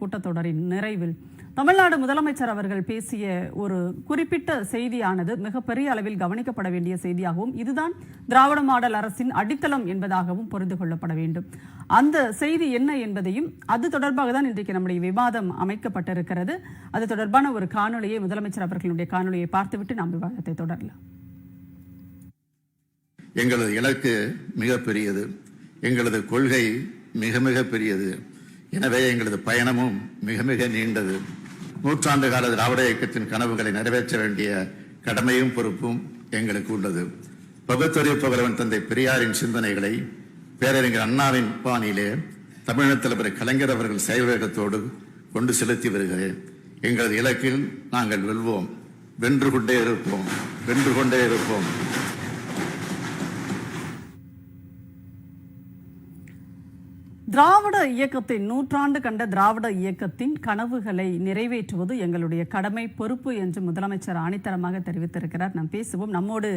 கூட்டத்தொடரின் நிறைவில் தமிழ்நாடு முதலமைச்சர் அவர்கள் பேசிய ஒரு குறிப்பிட்ட செய்தியானது மிகப்பெரிய அளவில் கவனிக்கப்பட வேண்டிய செய்தியாகவும் இதுதான் திராவிட மாடல் அரசின் அடித்தளம் என்பதாகவும் புரிந்து கொள்ளப்பட வேண்டும். அந்த செய்தி என்ன என்பதையும் அது தொடர்பாக தான் இன்றைக்கு நம்முடைய விவாதம் அமைக்கப்பட்டிருக்கிறது. அது தொடர்பான ஒரு காணொலியை முதலமைச்சர் அவர்களுடைய காணொலியை பார்த்துவிட்டு நாம் விவாதத்தை தொடரலாம். எங்களது இலக்கு மிகப்பெரியது, எங்களது கொள்கை மிக மிக பெரியது. எனவே எங்களது பயணமும் மிக மிக நீண்டது. நூற்றாண்டு கால திராவிட இயக்கத்தின் கனவுகளை நிறைவேற்ற வேண்டிய கடமையும் பொறுப்பும் எங்களுக்கு உள்ளது. பகுத்தறிவு புகழவன் தந்தை பெரியாரின் சிந்தனைகளை பேரறிஞர் அண்ணாவின் பாணியிலே தமிழக தலைவர் கலைஞர் அவர்கள் செயல்வேகத்தோடு கொண்டு செலுத்தி வருகிறேன். எங்களது இலக்கில் நாங்கள் வெல்வோம், வென்று கொண்டே இருப்போம், வென்று கொண்டே இருப்போம். திராவிட இயக்கத்தின் நூற்றாண்டு கண்ட திராவிட இயக்கத்தின் கனவுகளை நிறைவேற்றுவது எங்களுடைய கடமை, பொறுப்பு என்று முதலமைச்சர் ஆணித்தரமாக தெரிவித்திருக்கிறார். நாம் பேசுவோம். நம்மோடு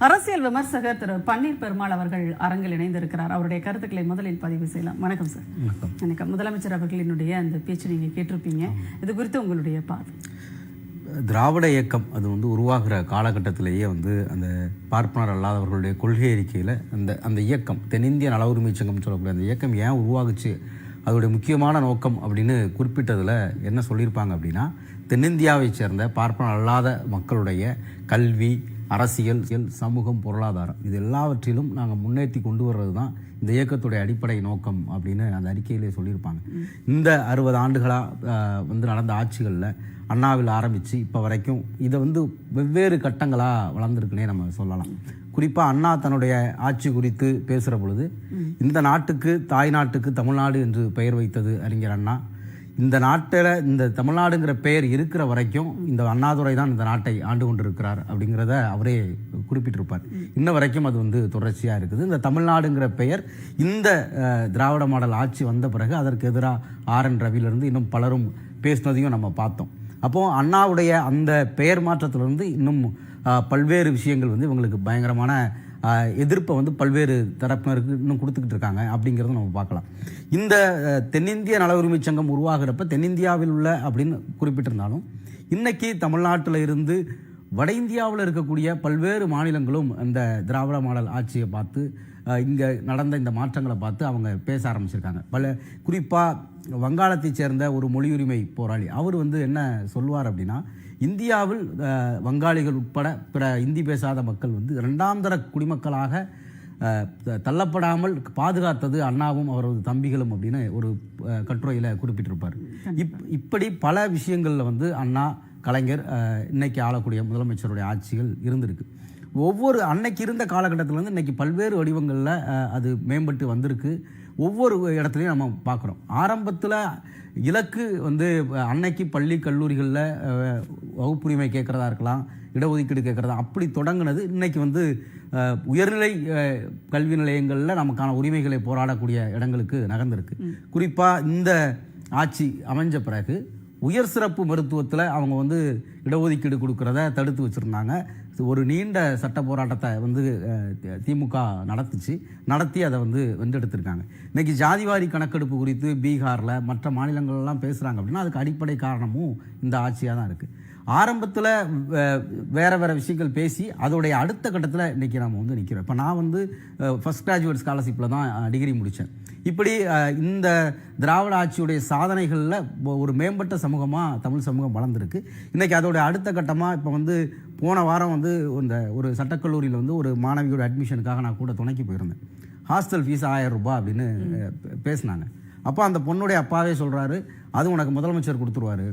அரசியல் விமர்சகர் திரு பன்னீர் பெருமாள் அவர்கள் அரங்கில் இணைந்திருக்கிறார். அவருடைய கருத்துக்களை முதலில் பதிவு செய்யலாம். வணக்கம் சார். வணக்கம். முதலமைச்சர் அவர்களினுடைய அந்த பேச்சு நீங்க கேட்டிருப்பீங்க, இது குறித்து உங்களுடைய பார்வை. திராவிட இயக்கம் அது உருவாகிற காலகட்டத்திலேயே அந்த பார்ப்பனர் அல்லாதவர்களுடைய கொள்கை அறிக்கையில் அந்த இயக்கம் தென்னிந்திய நல உரிமை சங்கம் சொல்லக்கூடிய அந்த இயக்கம் ஏன் உருவாகுச்சு, அதோடைய முக்கியமான நோக்கம் அப்படின்னு குறிப்பிட்டதில் என்ன சொல்லியிருப்பாங்க அப்படின்னா, தென்னிந்தியாவை சேர்ந்த பார்ப்பனர் அல்லாத மக்களுடைய கல்வி, அரசியல், சமூகம், பொருளாதாரம் இது எல்லாவற்றிலும் நாங்கள் முன்னேற்றி கொண்டு வர்றது தான் இந்த இயக்கத்துடைய அடிப்படை நோக்கம் அப்படின்னு அந்த அறிக்கையிலே சொல்லியிருப்பாங்க. இந்த 60 ஆண்டுகளாக நடந்த ஆட்சிகளில் அண்ணாவில் ஆரம்பித்து இப்போ வரைக்கும் இதை வெவ்வேறு கட்டங்களாக வளர்ந்துருக்குன்னே நம்ம சொல்லலாம். குறிப்பாக அண்ணா தன்னுடைய ஆட்சி குறித்து பேசுகிற பொழுது இந்த நாட்டுக்கு தாய் நாட்டுக்கு தமிழ்நாடு என்று பெயர் வைத்தது அறிஞர் அண்ணா. இந்த நாட்டில் இந்த தமிழ்நாடுங்கிற பெயர் இருக்கிற வரைக்கும் இந்த அண்ணாதுரை தான் இந்த நாட்டை ஆண்டு கொண்டிருக்கிறார் அப்படிங்கிறத அவரே குறிப்பிட்டிருப்பார். இன்ன வரைக்கும் அது தொடர்ச்சியாக இருக்குது. இந்த தமிழ்நாடுங்கிற பெயர் இந்த திராவிட மாடல் ஆட்சி வந்த பிறகு அதற்கு எதிராக RN ரவியிலிருந்து இன்னும் பலரும் பேசினதையும் நம்ம பார்த்தோம். அப்போது அண்ணாவுடைய அந்த பெயர் மாற்றத்திலிருந்து இன்னும் பல்வேறு விஷயங்கள் இவங்களுக்கு பயங்கரமான எதிர்ப்பை பல்வேறு தரப்பினருக்கு இன்னும் கொடுத்துக்கிட்டு இருக்காங்க அப்படிங்கிறத நம்ம பார்க்கலாம். இந்த தென்னிந்திய நல உரிமை சங்கம் உருவாகிறப்ப தென்னிந்தியாவில் உள்ள அப்படின்னு குறிப்பிட்டிருந்தாலும் இன்னைக்கு தமிழ்நாட்டில் இருந்து வட இந்தியாவில் இருக்கக்கூடிய பல்வேறு மாநிலங்களும் இந்த திராவிட மாடல் ஆட்சியை பார்த்து இங்கே நடந்த இந்த மாற்றங்களை பார்த்து அவங்க பேச ஆரம்பிச்சிருக்காங்க. குறிப்பாக வங்காளத்தை சேர்ந்த ஒரு மொழி உரிமை போராளி அவர் என்ன சொல்வார் அப்படின்னா, இந்தியாவில் வங்காளிகள் உட்பட பிற இந்தி பேசாத மக்கள் இரண்டாம் தர குடிமக்களாக தள்ளப்படாமல் பாதுகாத்தது அண்ணாவும் அவரது தம்பிகளும் அப்படின்னு ஒரு கட்டுரையில் குறிப்பிட்டிருப்பார். இப்படி பல விஷயங்களில் அண்ணா, கலைஞர், இன்னைக்கு ஆளக்கூடிய முதலமைச்சருடைய ஆட்சிகள் இருந்திருக்கு. ஒவ்வொரு அன்னைக்கு இருந்த காலகட்டத்தில் இன்னைக்கு பல்வேறு வடிவங்களில் அது மேம்பட்டு வந்திருக்கு. ஒவ்வொரு இடத்துலையும் நம்ம பார்க்குறோம். ஆரம்பத்தில் இலக்கு அன்னைக்கு பள்ளி கல்லூரிகளில் வகுப்புரிமை கேட்குறதா இருக்கலாம், இடஒதுக்கீடு கேட்குறதா அப்படி தொடங்கினது இன்னைக்கு உயர்நிலை கல்வி நிலையங்களில் நமக்கான உரிமைகளை போராடக்கூடிய இடங்களுக்கு நகர்ந்திருக்கு. குறிப்பாக இந்த ஆட்சி அமைஞ்ச பிறகு உயர் சிறப்பு மருத்துவத்தில் அவங்க இடஒதுக்கீடு கொடுக்குறத தடுத்து வச்சுருந்தாங்க. ஒரு நீண்ட சட்ட போராட்டத்தை திமுக நடத்தி அதை வென்றெடுத்திருக்காங்க. இன்றைக்கி ஜாதிவாரி கணக்கெடுப்பு குறித்து பீகாரில் மற்ற மாநிலங்கள்லாம் பேசுகிறாங்க அப்படின்னா அதுக்கு அடிப்படை காரணமும் இந்த ஆட்சியாக தான் இருக்குது. ஆரம்பத்தில் வேறு விஷயங்கள் பேசி அதோடைய அடுத்த கட்டத்தில் இன்றைக்கி நம்ம நிற்கிறோம். இப்போ நான் ஃபஸ்ட் கிராஜுவேட் ஸ்காலர்ஷிப்பில் தான் டிகிரி முடித்தேன். இப்படி இந்த திராவிட ஆட்சியுடைய சாதனைகளில் ஒரு மேம்பட்ட சமூகமாக தமிழ் சமூகம் வளர்ந்துருக்கு. இன்றைக்கி அதோடைய அடுத்த கட்டமாக இப்போ போன வாரம் இந்த ஒரு சட்டக்கல்லூரியில் ஒரு மாணவியோட அட்மிஷனுக்காக நான் கூட துணைக்கு போயிருந்தேன். ஹாஸ்டல் ஃபீஸ் 1000 ரூபாய் அப்படின்னு பேசினாங்க. அப்போ அந்த பொண்ணுடைய அப்பாவே சொல்கிறாரு, அது உனக்கு முதலமைச்சர் கொடுத்துருவாரு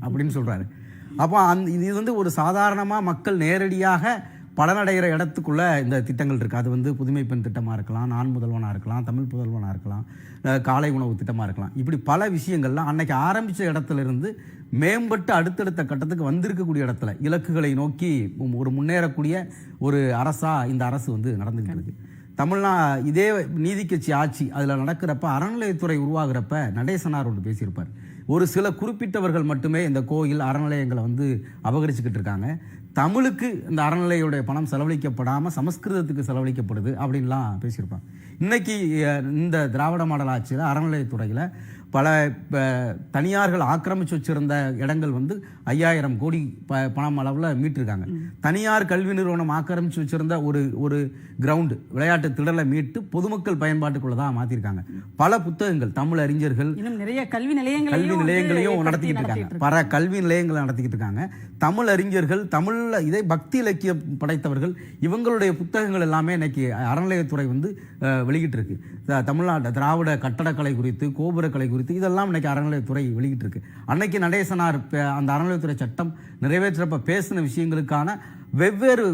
அப்படின்னு சொல்கிறாரு. அப்போ இது ஒரு சாதாரணமாக மக்கள் நேரடியாக பலனடைகிற இடத்துக்குள்ளே இந்த திட்டங்கள் இருக்குது. அது புதுமை பெண் திட்டமாக இருக்கலாம், நான் முதல்வனாக இருக்கலாம், தமிழ் புதல்வனாக இருக்கலாம், காலை உணவு திட்டமாக இருக்கலாம். இப்படி பல விஷயங்கள்லாம் அன்னைக்கு ஆரம்பித்த இடத்துலேருந்து மேம்பட்டு அடுத்தடுத்த கட்டத்துக்கு வந்திருக்கக்கூடிய இடத்துல இலக்குகளை நோக்கி ஒரு முன்னேறக்கூடிய ஒரு அரசாக இந்த அரசு நடந்துகிட்டு இருக்கு. இதே நீதி கட்சி ஆட்சி அதில் நடக்கிறப்ப அறநிலையத்துறை உருவாகிறப்ப நடேசனார் ஒன்று பேசியிருப்பார். ஒரு சில குறிப்பிட்டவர்கள் மட்டுமே இந்த கோயில் அறநிலையங்களை அபகரிச்சுக்கிட்டு இருக்காங்க. தமிழுக்கு இந்த அறநிலையுடைய பணம் செலவழிக்கப்படாமல் சமஸ்கிருதத்துக்கு செலவழிக்கப்படுது அப்படின்லாம் பேசியிருப்பாங்க. இன்னைக்கு இந்த திராவிட மாடல் ஆட்சியில் அறநிலையத்துறையில் பல தனியார்கள் ஆக்கிரமிச்சு வச்சிருந்த இடங்கள் வந்து 5000 கோடி பணம் அளவில் மீட்டிருக்காங்க. தனியார் கல்வி நிறுவனம் ஆக்கிரமிச்சு வச்சிருந்த ஒரு கிரவுண்டு விளையாட்டு திடலை மீட்டு பொதுமக்கள் பயன்பாட்டுக்குள்ள தான் மாத்திருக்காங்க. பல புத்தகங்கள் தமிழ் அறிஞர்கள் நிறைய கல்வி நிலையங்களையும் நடத்திக்கிட்டு இருக்காங்க. பல கல்வி நிலையங்களை நடத்திக்கிட்டு இருக்காங்க. தமிழ் அறிஞர்கள், தமிழ்ல இதை பக்தி இலக்கியம் படைத்தவர்கள், இவங்களுடைய புத்தகங்கள் எல்லாமே இன்னைக்கு அறநிலையத்துறை வந்து வெளியிட்டு இருக்கு. தமிழ்நாடு திராவிட கட்டடக்கலை குறித்து, கோபுரக்கலை குறித்து இதெல்லாம் இன்னைக்கு அறநிலையத்துறை வெளியிட்டு இருக்கு. அன்னைக்கு நடேசனார் அந்த அறநிலையத்துறை சட்டம் நிறைவேற்றப்ப பேசின விஷயங்களுக்கான வெவ்வேறு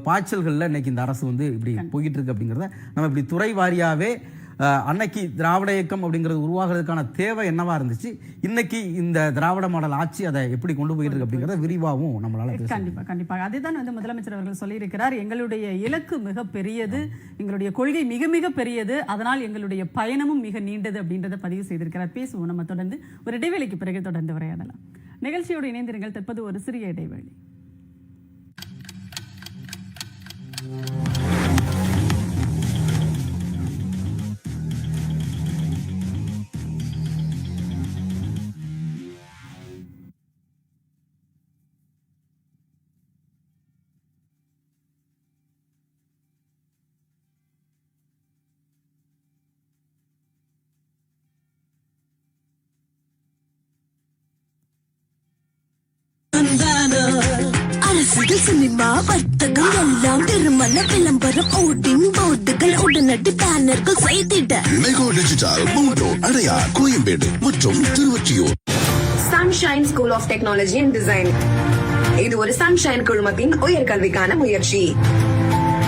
பாய்ச்சல்களில் இன்னைக்கு இந்த அரசு வந்து இப்படி போய்கிட்டு இருக்கு. அப்படிங்கிறத நம்ம இப்படி துறை வாரியாவே அன்னைக்கு திராவிட இயக்கம் அப்படிங்கிறது உருவாகிறதுக்கான தேவை என்னவா இருந்துச்சு, இன்னைக்கு இந்த திராவிட மாடல் ஆட்சி அதை எப்படி கொண்டு போயிட்டு இருக்கு அப்படிங்கிறத விரிவாகவும் நம்மளால கண்டிப்பாக அதுதான் வந்து முதலமைச்சர் அவர்கள் சொல்லியிருக்கிறார். எங்களுடைய இலக்கு மிக பெரியது, எங்களுடைய கொள்கை மிக மிக பெரியது, அதனால் எங்களுடைய பயணமும் மிக நீண்டது அப்படின்றத பதிவு செய்திருக்கிறார். பேசுவோம் நம்ம தொடர்ந்து. ஒரு இடைவெளிக்கு பிறகு தொடர்ந்து உரையாடலாம். நிகழ்ச்சியோடு இணைந்திருங்கள். தற்போது ஒரு சிறிய இடைவெளி. அரசியல், சினிமா, வர்த்தகம் எல்லாம் திருமண விளம்பரம், ஓட்டிங் போர்டுகள், உடனடி பேனர்கள் செய்திட மெகா டிஜிட்டல் மோட்டோ, அடையார், கோயம்பேடு மற்றும் Tiruvottiyur. Sunshine school of technology and design. இது ஒரு சன்ஷைன் குழுமத்தின் உயர்கல்விக்கான முயற்சி.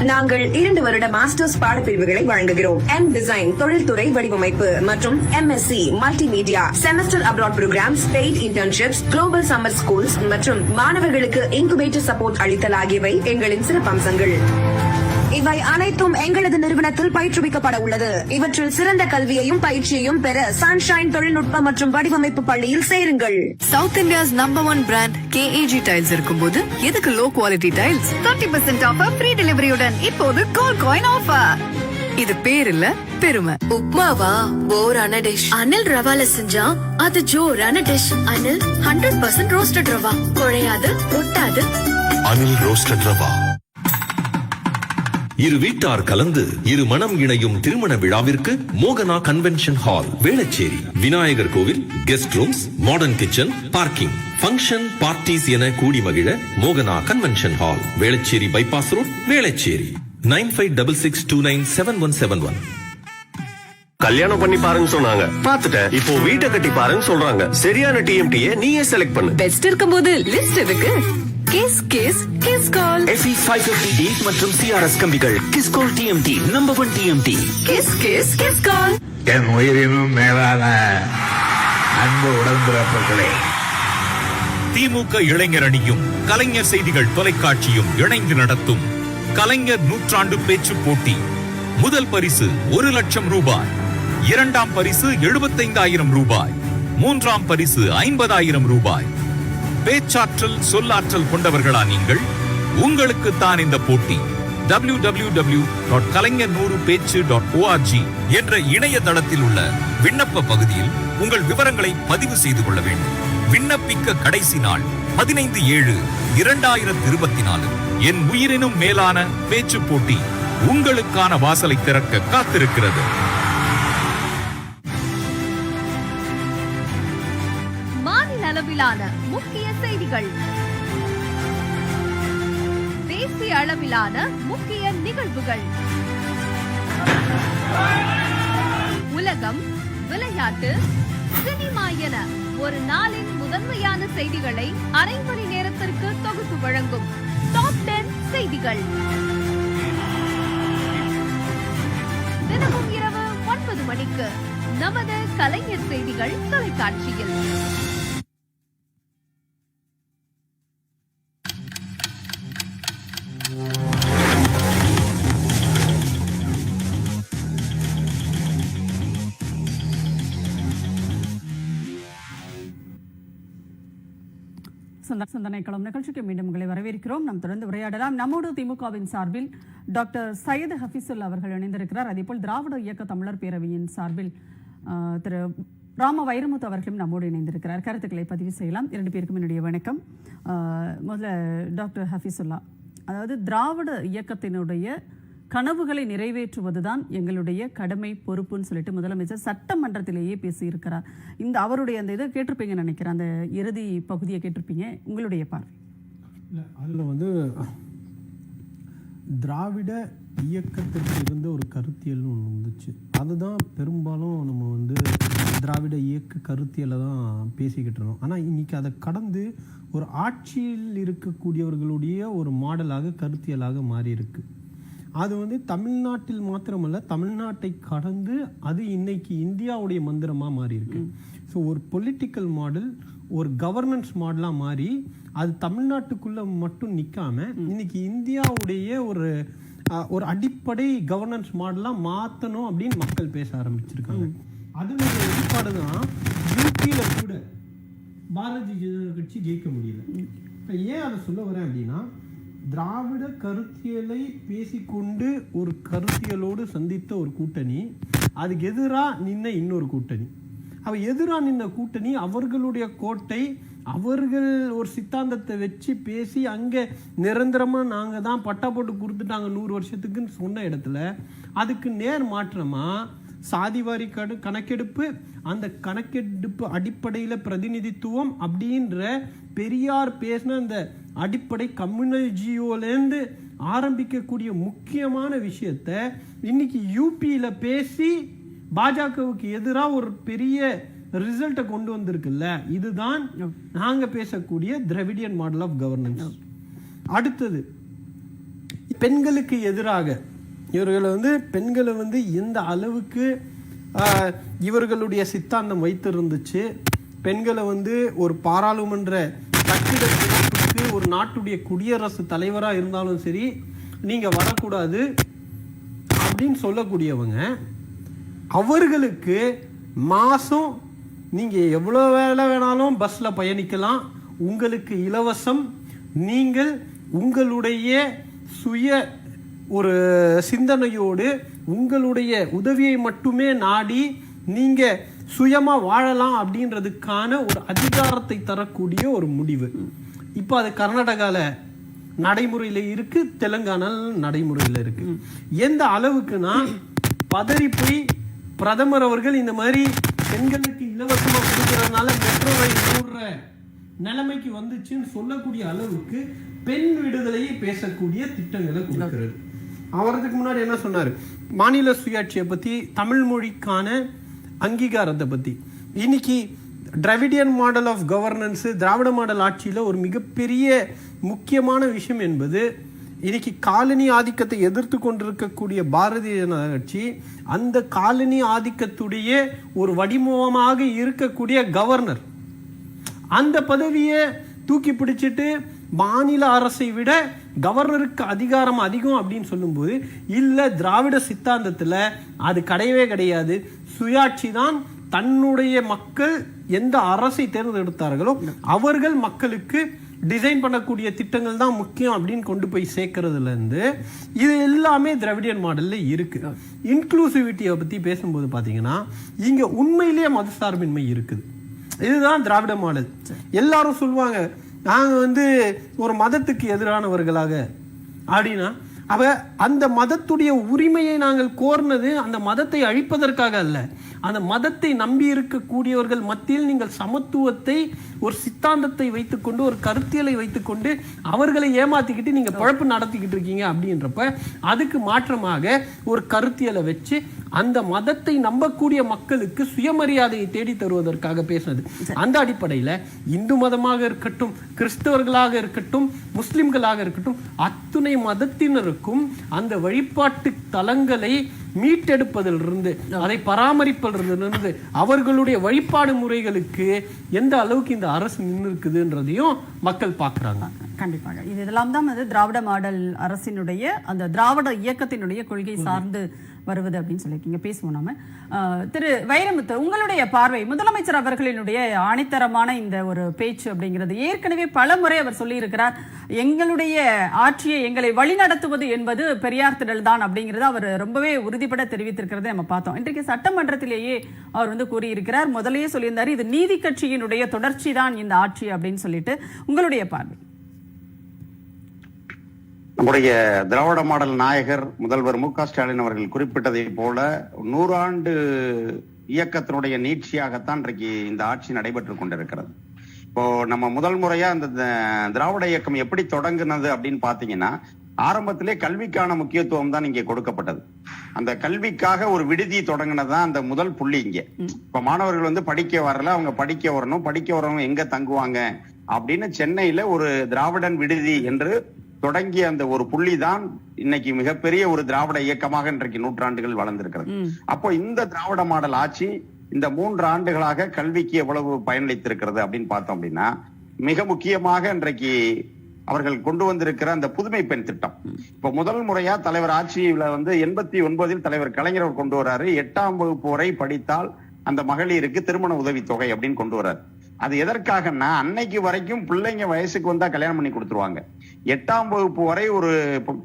நாங்கள் 2 வருட மாஸ்டர்ஸ் பாடப்பிரிவுகளை வழங்குகிறோம். எம் டிசைன், தொழில்துறை வடிவமைப்பு மற்றும் MSc multimedia, semester abroad programs, paid internships, global summer schools மற்றும் மாணவர்களுக்கு இன்குபேட்டர் சப்போர்ட் அளித்தல் ஆகியவை எங்களின் சிறப்பம்சங்கள். இவை அனைத்தும் எங்களது நிறுவனத்தில் பயிற்றுவிக்கப்பட உள்ளது. இவற்றில் சிறந்த கல்வியையும் பயிற்சியையும் பெற சன்ஷைன் தொழில்நுட்ப மற்றும் வடிவமைப்பு பள்ளியில் சேருங்கள். South India's number 1 brand KAG tiles இருக்கும்போது எதுக்கு low quality tiles? 30% offer, free டெலிவரியுடன் இப்போது கோல்ட் காயின் ஆஃபர். இது பேர் இல்ல, பெருமை. உப்மாவா போரான டிஷ். அனில் ரவால செஞ்சா அது ஜோரான டிஷ். அனில் 100% ரோஸ்டட் ரவா, குழையாது, ஒட்டாது. அனில் ரோஸ்டட் ரவா. இரு வீட்டார் கலந்து இரு மனம் இணையும் திருமண விழாவிற்கு மோகனா கன்வென்ஷன் ஹால், வேளச்சேரி. விநாயகர் கோவில், guest rooms, modern kitchen, parking, function, parties என கூடி மகிழ மோகனா convention hall, Velachery bypass road, Velachery. 9566297171. கல்யாணம் பண்ணி பாருன்னு சொன்னாங்க, பாத்துட்டேன். இப்போ வீட்டை கட்டி பாருன்னு சொல்றாங்க. சரியான TMT-யை நீயே செலக்ட் பண்ணு. பெஸ்ட் இருக்கும்போது லிஸ்ட் எதுக்கு? கேஸ் கேஸ் கேஸ் கால். FE 550D மற்றும் CRS கம்பிகள். Kiscol TMT, number 1 TMT. கேஸ் கேஸ் கேஸ் கால். என் உயிரினும் மேலான அன்பு உடன்பிறப்புகளே, திமுக இளைஞர் அணியும் கலைஞர் செய்திகள் தொலைக்காட்சியும் இணைந்து நடத்தும் கலைஞர் நூற்றாண்டு பேச்சு போட்டி. முதல் பரிசு 1 லட்சம் ரூபாய், 2ஆம் பரிசு 75,000 ரூபாய், 3ஆம் பரிசு 50,000 ரூபாய். பேச்சாற்றல், சொல்லாற்றல் கொண்டவர்களா நீங்கள்? உங்களுக்கு தான் இந்த போட்டி. www.கலைஞர்100பேச்சு.org என்ற இணையதளத்தில் உள்ள விண்ணப்ப பகுதியில் உங்கள் விவரங்களை பதிவு செய்து கொள்ள வேண்டும். விண்ணப்பிக்க கடைசி நாள் 15/7/2024. என் உயிரினும் மேலான பேச்சு போட்டி உங்களுக்கான வாசலை திறக்க காத்திருக்கிறது. மாநில அளவிலான முக்கிய செய்திகள், தேசிய அளவிலான முக்கிய நிகழ்வுகள், உலகம், விளையாட்டு, சினிமா என ஒரு நாளின் முதன்மையான செய்திகளை அரை மணி நேரத்திற்கு தொகுத்து வழங்கும் டாப் 10 செய்திகள். தினமும் இரவு 9 மணிக்கு நமது கலைஞர் செய்திகள் தொலைக்காட்சியில். சிந்தனைக்களம் நிகழ்ச்சிக்கு மீண்டும் உங்களை வரவேற்கிறோம். நாம் தொடர்ந்து உரையாடலாம். நம்மோடு திமுகவின் சார்பில் டாக்டர் சையது ஹஃபீசுல்லா அவர்கள் இணைந்திருக்கிறார். அதேபோல் திராவிட இயக்க தமிழர் பேரவையின் சார்பில் திரு ராம வைரமுத்து அவர்களும் நம்மோடு இணைந்திருக்கிறார். கருத்துக்களை பதிவு செய்யலாம். 2 பேருக்கும் என்னுடைய வணக்கம். முதல்ல டாக்டர் ஹஃபீசுல்லா, அதாவது திராவிட இயக்கத்தினுடைய கனவுகளை நிறைவேற்றுவதுதான் எங்களுடைய கடமை, பொறுப்புன்னு சொல்லிட்டு முதலமைச்சர் சட்டமன்றத்திலேயே பேசியிருக்கிறார். இந்த அவருடைய அந்த இதை கேட்டிருப்பீங்கன்னு நினைக்கிறேன், அந்த இறுதி பகுதியை கேட்டிருப்பீங்க. உங்களுடைய பார்வை? அதில் திராவிட இயக்கத்திற்கு இருந்த ஒரு கருத்தியல்னு ஒன்று வந்துச்சு. அதுதான் பெரும்பாலும் நம்ம திராவிட இயக்க கருத்தியலை தான் பேசிக்கிட்டு இருந்தோம். ஆனால் இன்னைக்கு அதை கடந்து ஒரு ஆட்சியில் இருக்கக்கூடியவர்களுடைய ஒரு மாடலாக, கருத்தியலாக மாறி இருக்கு. அது தமிழ்நாட்டில் மாத்திரமல்ல, தமிழ்நாட்டை கடந்து அது இன்னைக்கு இந்தியாவுடைய மந்திரமாக மாறி இருக்கு. ஸோ ஒரு பொலிட்டிக்கல் மாடல், ஒரு கவர்னன்ஸ் மாடலாக மாறி அது தமிழ்நாட்டுக்குள்ளே மட்டும் நிற்காம இன்னைக்கு இந்தியாவுடைய ஒரு அடிப்படை கவர்னன்ஸ் மாடலாக மாற்றணும் அப்படின்னு மக்கள் பேச ஆரம்பிச்சிருக்காங்க. அதனுடைய வெளிப்பாடு தான் யூபியில் கூட பாரதிய ஜனதா கட்சி ஜெயிக்க முடியல. இப்போ ஏன் அதை சொல்ல வரேன் அப்படின்னா, திராவிட கருத்தியலை பேசிக்கொண்டு ஒரு கருத்தியலோடு சந்தித்த ஒரு கூட்டணி, அதுக்கு எதிராக நின்ன இன்னொரு கூட்டணி. எதிராக நின்ன கூட்டணி அவர்களுடைய கோட்டை, அவர்கள் ஒரு சித்தாந்தத்தை வச்சு பேசி அங்கே நிரந்தரமாக நாங்கள் தான் பட்டா போட்டு கொடுத்துட்டாங்க 100 வருஷத்துக்குன்னு சொன்ன இடத்துல அதுக்கு நேர் மாற்றமாக சாதிவாரி கணக்கெடுப்பு, அந்த கணக்கெடுப்பு அடிப்படையில் பிரதிநிதித்துவம் அப்படின்ற பெரியார் பேசின அந்த அடிப்படை கம்யூனல் ஜியோலேருந்து ஆரம்பிக்கக்கூடிய முக்கியமான விஷயத்த இன்னைக்கு யூபியில் பேசி பாஜகவுக்கு எதிராக ஒரு பெரிய ரிசல்ட்டை கொண்டு வந்திருக்குல்ல. இதுதான் நாங்கள் பேசக்கூடிய திராவிடியன் மாடல் ஆஃப் கவர்னன்ஸ். அடுத்தது பெண்களுக்கு எதிராக இவர்களை பெண்களை எந்த அளவுக்கு இவர்களுடைய சித்தாந்தம் வைத்திருந்துச்சு, பெண்களை ஒரு பாராளுமன்ற கட்டிடத்திற்கு ஒரு நாட்டுடைய குடியரசு தலைவராக இருந்தாலும் சரி நீங்கள் வரக்கூடாது அப்படின்னு சொல்லக்கூடியவங்க, அவர்களுக்கு மாதம் நீங்கள் எவ்வளோ வேலை வேணாலும் பஸ்ஸில் பயணிக்கலாம், உங்களுக்கு இலவசம், நீங்கள் உங்களுடைய சுய ஒரு சிந்தனையோடு உங்களுடைய உதவியை மட்டுமே நாடி நீங்கள் சுயமாக வாழலாம் அப்படின்றதுக்கான ஒரு அதிகாரத்தை தரக்கூடிய ஒரு முடிவு. இப்போ அது கர்நாடகாவில் நடைமுறையில் இருக்குது, தெலுங்கானாவில் நடைமுறையில் இருக்குது. எந்த அளவுக்குன்னா பதறி போய் பிரதமர் அவர்கள் இந்த மாதிரி பெண்களுக்கு இலவசமாக கொடுக்கறதுனால மெட்ரோ ரயில் ஓடுற நிலைமைக்கு வந்துச்சுன்னு சொல்லக்கூடிய அளவுக்கு பெண் விடுதலையை பேசக்கூடிய திட்டங்களை கொடுக்கிறது. அவரதுக்கு முன்னாடி என்ன சொன்னார், மாநில சுயாட்சியை பற்றி, தமிழ் மொழிக்கான அங்கீகாரத்தை பற்றி. இன்னைக்கு Dravidian model of governance, Dravida model ஆட்சியில் ஒரு மிகப்பெரிய முக்கியமான விஷயம் என்பது, இன்னைக்கு காலனி ஆதிக்கத்தை எதிர்த்து கொண்டிருக்கக்கூடிய பாரதிய ஜனதா கட்சி அந்த காலனி ஆதிக்கத்துடைய ஒரு வடிவமாக இருக்கக்கூடிய கவர்னர், அந்த பதவியை தூக்கி பிடிச்சிட்டு மாநில அரசை விட கவர்னருக்கு அதிகாரம் அதிகம் அப்படின்னு சொல்லும்போது, இல்லை திராவிட சித்தாந்தத்தில் அது கிடையவே கிடையாது, சுயாட்சி தான், தன்னுடைய மக்கள் எந்த அரசை தேர்ந்தெடுத்தார்களோ அவர்கள் மக்களுக்கு டிசைன் பண்ணக்கூடிய திட்டங்கள் தான் முக்கியம் அப்படின்னு கொண்டு போய் சேர்க்கறதுலேருந்து இது எல்லாமே திராவிடியன் மாடலில் இருக்குது. இன்க்ளூசிவிட்டியை பற்றி பேசும்போது பார்த்தீங்கன்னா இங்கே உண்மையிலேயே மதசார்பின்மை இருக்குது. இதுதான் திராவிட மாடல். எல்லாரும் சொல்லுவாங்க நாங்கள் ஒரு மதத்துக்கு எதிரானவர்களாக அப்படின்னா, அந்த மதத்துடைய உரிமையை நாங்கள் கோர்னது அந்த மதத்தை அழிப்பதற்காக அல்ல, அந்த மதத்தை நம்பி இருக்கக்கூடியவர்கள் மத்தியில் நீங்கள் சமத்துவத்தை, ஒரு சித்தாந்தத்தை வைத்துக்கொண்டு, ஒரு கருத்தியலை வைத்துக்கொண்டு அவர்களை ஏமாத்திக்கிட்டு நீங்கள் பழப்பு நடத்திக்கிட்டு இருக்கீங்க அப்படின்றப்ப அதுக்கு மாற்றமாக ஒரு கருத்தியலை வச்சு அந்த மதத்தை நம்பக்கூடிய மக்களுக்கு சுயமரியாதையை தேடி தருவதற்காக பேசினது. அந்த அடிப்படையில் இந்து மதமாக இருக்கட்டும், கிறிஸ்தவர்களாக இருக்கட்டும், முஸ்லிம்களாக இருக்கட்டும், அத்துணை மதத்தினருக்கும் அந்த வழிபாட்டு தலங்களை மீட்டெடுப்பதிலிருந்து, அதை பராமரிப்பதிலிருந்து, அவர்களுடைய வழிபாடு முறைகளுக்கு எந்த அளவுக்கு இந்த அரசு நின்று இருக்குதுன்றதையும் மக்கள் பார்க்குறாங்க. கண்டிப்பாக இதெல்லாம் தான் திராவிட மாடல் அரசினுடைய அந்த திராவிட இயக்கத்தினுடைய கொள்கை சார்ந்து வருவது அப்படின்னு சொல்லியிருக்கீங்க. பேசுவோம் நாம. திரு வைரமுத்து, உங்களுடைய பார்வை, முதலமைச்சர் அவர்களினுடைய ஆணித்தரமான இந்த ஒரு பேச்சு அப்படிங்கிறது, ஏற்கனவே பல முறை அவர் சொல்லியிருக்கிறார், எங்களுடைய ஆட்சியை எங்களை வழிநடத்துவது என்பது பெரியார் திடல் தான் அப்படிங்கிறது அவர் ரொம்பவே உறுதிப்பட தெரிவித்திருக்கிறதை நம்ம பார்த்தோம். இன்றைக்கு சட்டமன்றத்திலேயே அவர் வந்து கூறியிருக்கிறார், முதலையே சொல்லியிருந்தார், இது நீதி கட்சியினுடைய தொடர்ச்சி தான் இந்த ஆட்சி அப்படின்னு சொல்லிட்டு. உங்களுடைய பார்வை? நம்முடைய திராவிட மாடல் நாயகர் முதல்வர் மு க ஸ்டாலின் அவர்கள் குறிப்பிட்டதை போல 100 ஆண்டு இயக்கத்தினுடைய நீட்சியாகத்தான் இன்றைக்கு இந்த ஆட்சி நடைபெற்றுக் கொண்டிருக்கிறது. இப்போ நம்ம முதல் முறையா இந்த திராவிட இயக்கம் எப்படி தொடங்குனது அப்படின்னு பாத்தீங்கன்னா, ஆரம்பத்திலே கல்விக்கான முக்கியத்துவம் தான் இங்கே கொடுக்கப்பட்டது. அந்த கல்விக்காக ஒரு விடுதி தொடங்கினதுதான் அந்த முதல் புள்ளி. இங்க இப்ப மாணவர்கள் வந்து படிக்க வரல, அவங்க படிக்க வரணும் எங்க தங்குவாங்க அப்படின்னு சென்னையில ஒரு திராவிடன் விடுதி என்று தொடங்கிய அந்த ஒரு புள்ளி தான் இன்னைக்கு மிகப்பெரிய ஒரு திராவிட இயக்கமாக இன்றைக்கு நூற்றாண்டுகள் வளர்ந்திருக்கிறது. அப்போ இந்த திராவிட மாடல் ஆட்சி இந்த 3 ஆண்டுகளாக கல்விக்கு எவ்வளவு பயனளித்திருக்கிறது அப்படின்னு பார்த்தோம் அப்படின்னா, மிக முக்கியமாக இன்றைக்கு அவர்கள் கொண்டு வந்திருக்கிற அந்த புதுமை பெண் திட்டம். இப்ப முதல் முறையா தலைவர் ஆட்சியில வந்து 89 தலைவர் கலைஞர் கொண்டு வர்றாரு, 8ஆம் வகுப்பு வரை படித்தால் அந்த மகளிருக்கு திருமண உதவித்தொகை அப்படின்னு கொண்டு வர்றாரு. அது எதற்காகன்னா, அன்னைக்கு வரைக்கும் பிள்ளைங்க வயசுக்கு வந்தா கல்யாணம் பண்ணி கொடுத்துருவாங்க. 8ஆம் வகுப்பு வரை ஒரு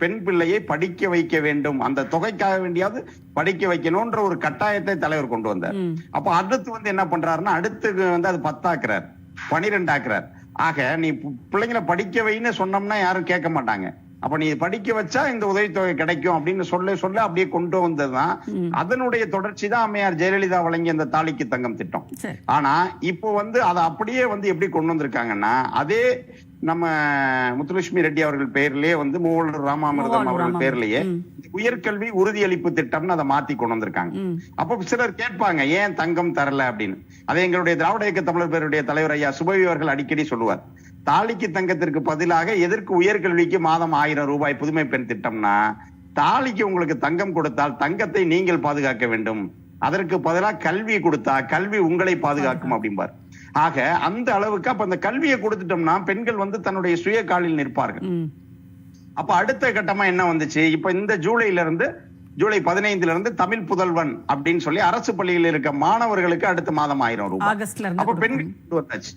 பெண் பிள்ளையை படிக்க வைக்க வேண்டும், அந்த தொகைக்காக வேண்டியாவது படிக்க வைக்கணும்ன்ற ஒரு கட்டாயத்தை தலைவர் கொண்டு வந்தார். அப்ப அடுத்து வந்து என்ன பண்றாருன்னா, அடுத்து வந்து அது 10 ஆக்குறார், 12 ஆக்குறார். ஆக நீ பிள்ளைங்களை படிக்க வைன்னு சொன்னோம்னா யாரும் கேட்க மாட்டாங்க. அப்ப நீ படிக்க வச்சா இந்த உதவித்தொகை கிடைக்கும் அப்படின்னு சொல்ல அப்படியே கொண்டு வந்ததுதான். அதனுடைய தொடர்ச்சி தான் அம்மையார் ஜெயலலிதா வழங்கிய அந்த தாலிக்கு தங்கம் திட்டம். ஆனா இப்போ வந்து அதை அப்படியே வந்து எப்படி கொண்டு வந்திருக்காங்கன்னா, அதே நம்ம முத்துலட்சுமி ரெட்டி அவர்கள் பெயர்லயே வந்து மூவலூர் ராமாமிர்தம் அவர்கள் பெயர்லயே உயர்கல்வி உறுதியளிப்பு திட்டம்னு அதை மாத்தி கொண்டு வந்திருக்காங்க. அப்ப சிலர் கேட்பாங்க, ஏன் தங்கம் தரல அப்படின்னு. அதை எங்களுடைய திராவிட இயக்க தமிழர் பேருடைய தலைவர் ஐயா சுபவி அவர்கள் அடிக்கடி சொல்லுவார், தாலிக்கு தங்கத்திற்கு பதிலாக எதற்கு உயர்கல்விக்கு மாதம் 1000 ரூபாய் புதுமை பெண் திட்டம்னா, தாலிக்கு உங்களுக்கு தங்கம் கொடுத்தால் தங்கத்தை நீங்கள் பாதுகாக்க வேண்டும், அதற்கு பதிலாக கல்வி கொடுத்தா கல்வி உங்களை பாதுகாக்கும் அப்படிம்பார். ஆக அந்த அளவுக்கு அப்ப அந்த கல்வியை கொடுத்துட்டோம்னா பெண்கள் வந்து தன்னுடைய சுய காலில் நிற்பார்கள். அப்ப அடுத்த கட்டமா என்ன வந்துச்சு, இப்ப இந்த ஜூலை 15 இருந்து தமிழ் புதல்வன் அப்படின்னு சொல்லி அரசு பள்ளியில் இருக்க மாணவர்களுக்கு அடுத்த மாதம் 1000 ரூபாய். அப்ப பெண்கள் கொண்டு வந்தாச்சு,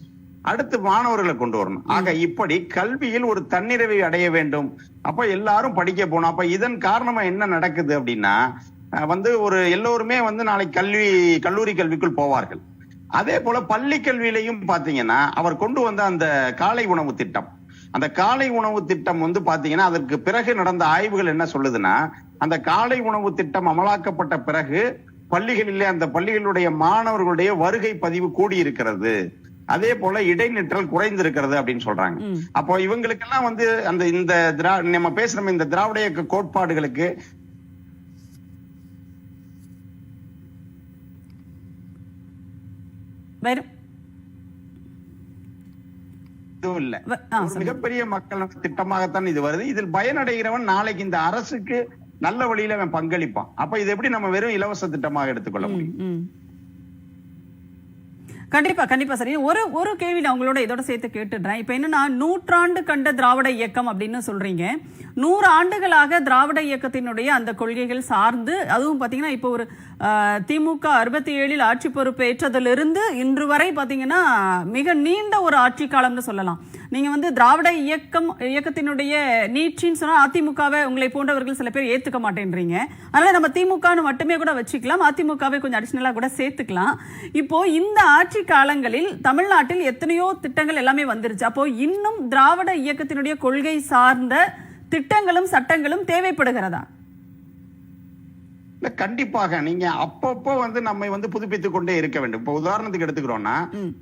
அடுத்து மாணவர்களை கொண்டு வரணும். ஆக இப்படி கல்வியில் ஒரு தன்னிறைவை அடைய வேண்டும். அப்ப எல்லாரும் படிக்க போனோம். அப்ப இதன் காரணமா என்ன நடக்குது அப்படின்னா, வந்து ஒரு எல்லோருமே வந்து நாளைக்கு கல்லூரி கல்விக்குள் போவார்கள். அதே போல பள்ளி கல்வியிலையும் பாத்தீங்கன்னா அவர் கொண்டு வந்த அந்த காலை உணவு திட்டம், அந்த காலை உணவு திட்டம் வந்து பாத்தீங்கன்னா அதற்கு பிறகு நடந்த ஆய்வுகள் என்ன சொல்லுதுன்னா, அந்த காலை உணவு திட்டம் அமலாக்கப்பட்ட பிறகு பள்ளிகளிலே அந்த பள்ளிகளுடைய மாணவர்களுடைய வருகை பதிவு கூடி இருக்கிறது, அதே போல இடைநிற்றல் குறைந்திருக்கிறது அப்படின்னு சொல்றாங்க. அப்போ இவங்களுக்கெல்லாம் வந்து அந்த இந்த நம்ம பேசுற இந்த திராவிட இயக்க கோட்பாடுகளுக்கு இல்ல, மிகப்பெரிய மக்கள் திட்டமாகத்தான் இது வருது. இதில் பயனடைகிறவன் நாளைக்கு இந்த அரசுக்கு நல்ல வழியில அவன் பங்களிப்பான். அப்ப இது எப்படி நம்ம வெறும் இலவச திட்டமாக எடுத்துக்கொள்ள முடியும்? கண்டிப்பா சரி. ஒரு கேள்வி நான் உங்களோட இதோட சேர்த்து கேட்டுடுறேன். இப்ப என்னன்னா, 100 ஆண்டு கண்ட திராவிட இயக்கம் அப்படின்னு சொல்றீங்க. 100 ஆண்டுகளாக திராவிட இயக்கத்தினுடைய அந்த கொள்கைகள் சார்ந்து, அதுவும் பாத்தீங்கன்னா இப்போ ஒரு திமுக 67 ஆட்சி பொறுப்பு ஏற்றதிலிருந்து இன்று வரை பாத்தீங்கன்னா மிக நீண்ட ஒரு ஆட்சி காலம்னு சொல்லலாம். நீங்க வந்து திராவிட இயக்கத்தினுடைய நீட்சின்னு சொன்னா அதிமுகவை உங்களை போன்றவர்கள் சில பேர் ஏத்துக்க மாட்டேன்றீங்க. அதனால நம்ம திமுகன்னு மட்டுமே கூட வச்சுக்கலாம், அதிமுகவை கொஞ்சம் அடிஷனலா கூட சேர்த்துக்கலாம். இப்போ இந்த ஆட்சி காலங்களில் தமிழ்நாட்டில் எத்தனையோ திட்டங்கள் எல்லாமே வந்துருச்சு. அப்போ இன்னும் திராவிட இயக்கத்தினுடைய கொள்கை சார்ந்த திட்டங்களும் சட்டங்களும் தேவைப்படுகிறதா? கண்டிப்பாக நீங்க அப்பப்போ வந்து நம்மை வந்து புதுப்பித்துக் கொண்டே இருக்க வேண்டும். இப்போ உதாரணத்துக்கு எடுத்துக்கிறோம்னா,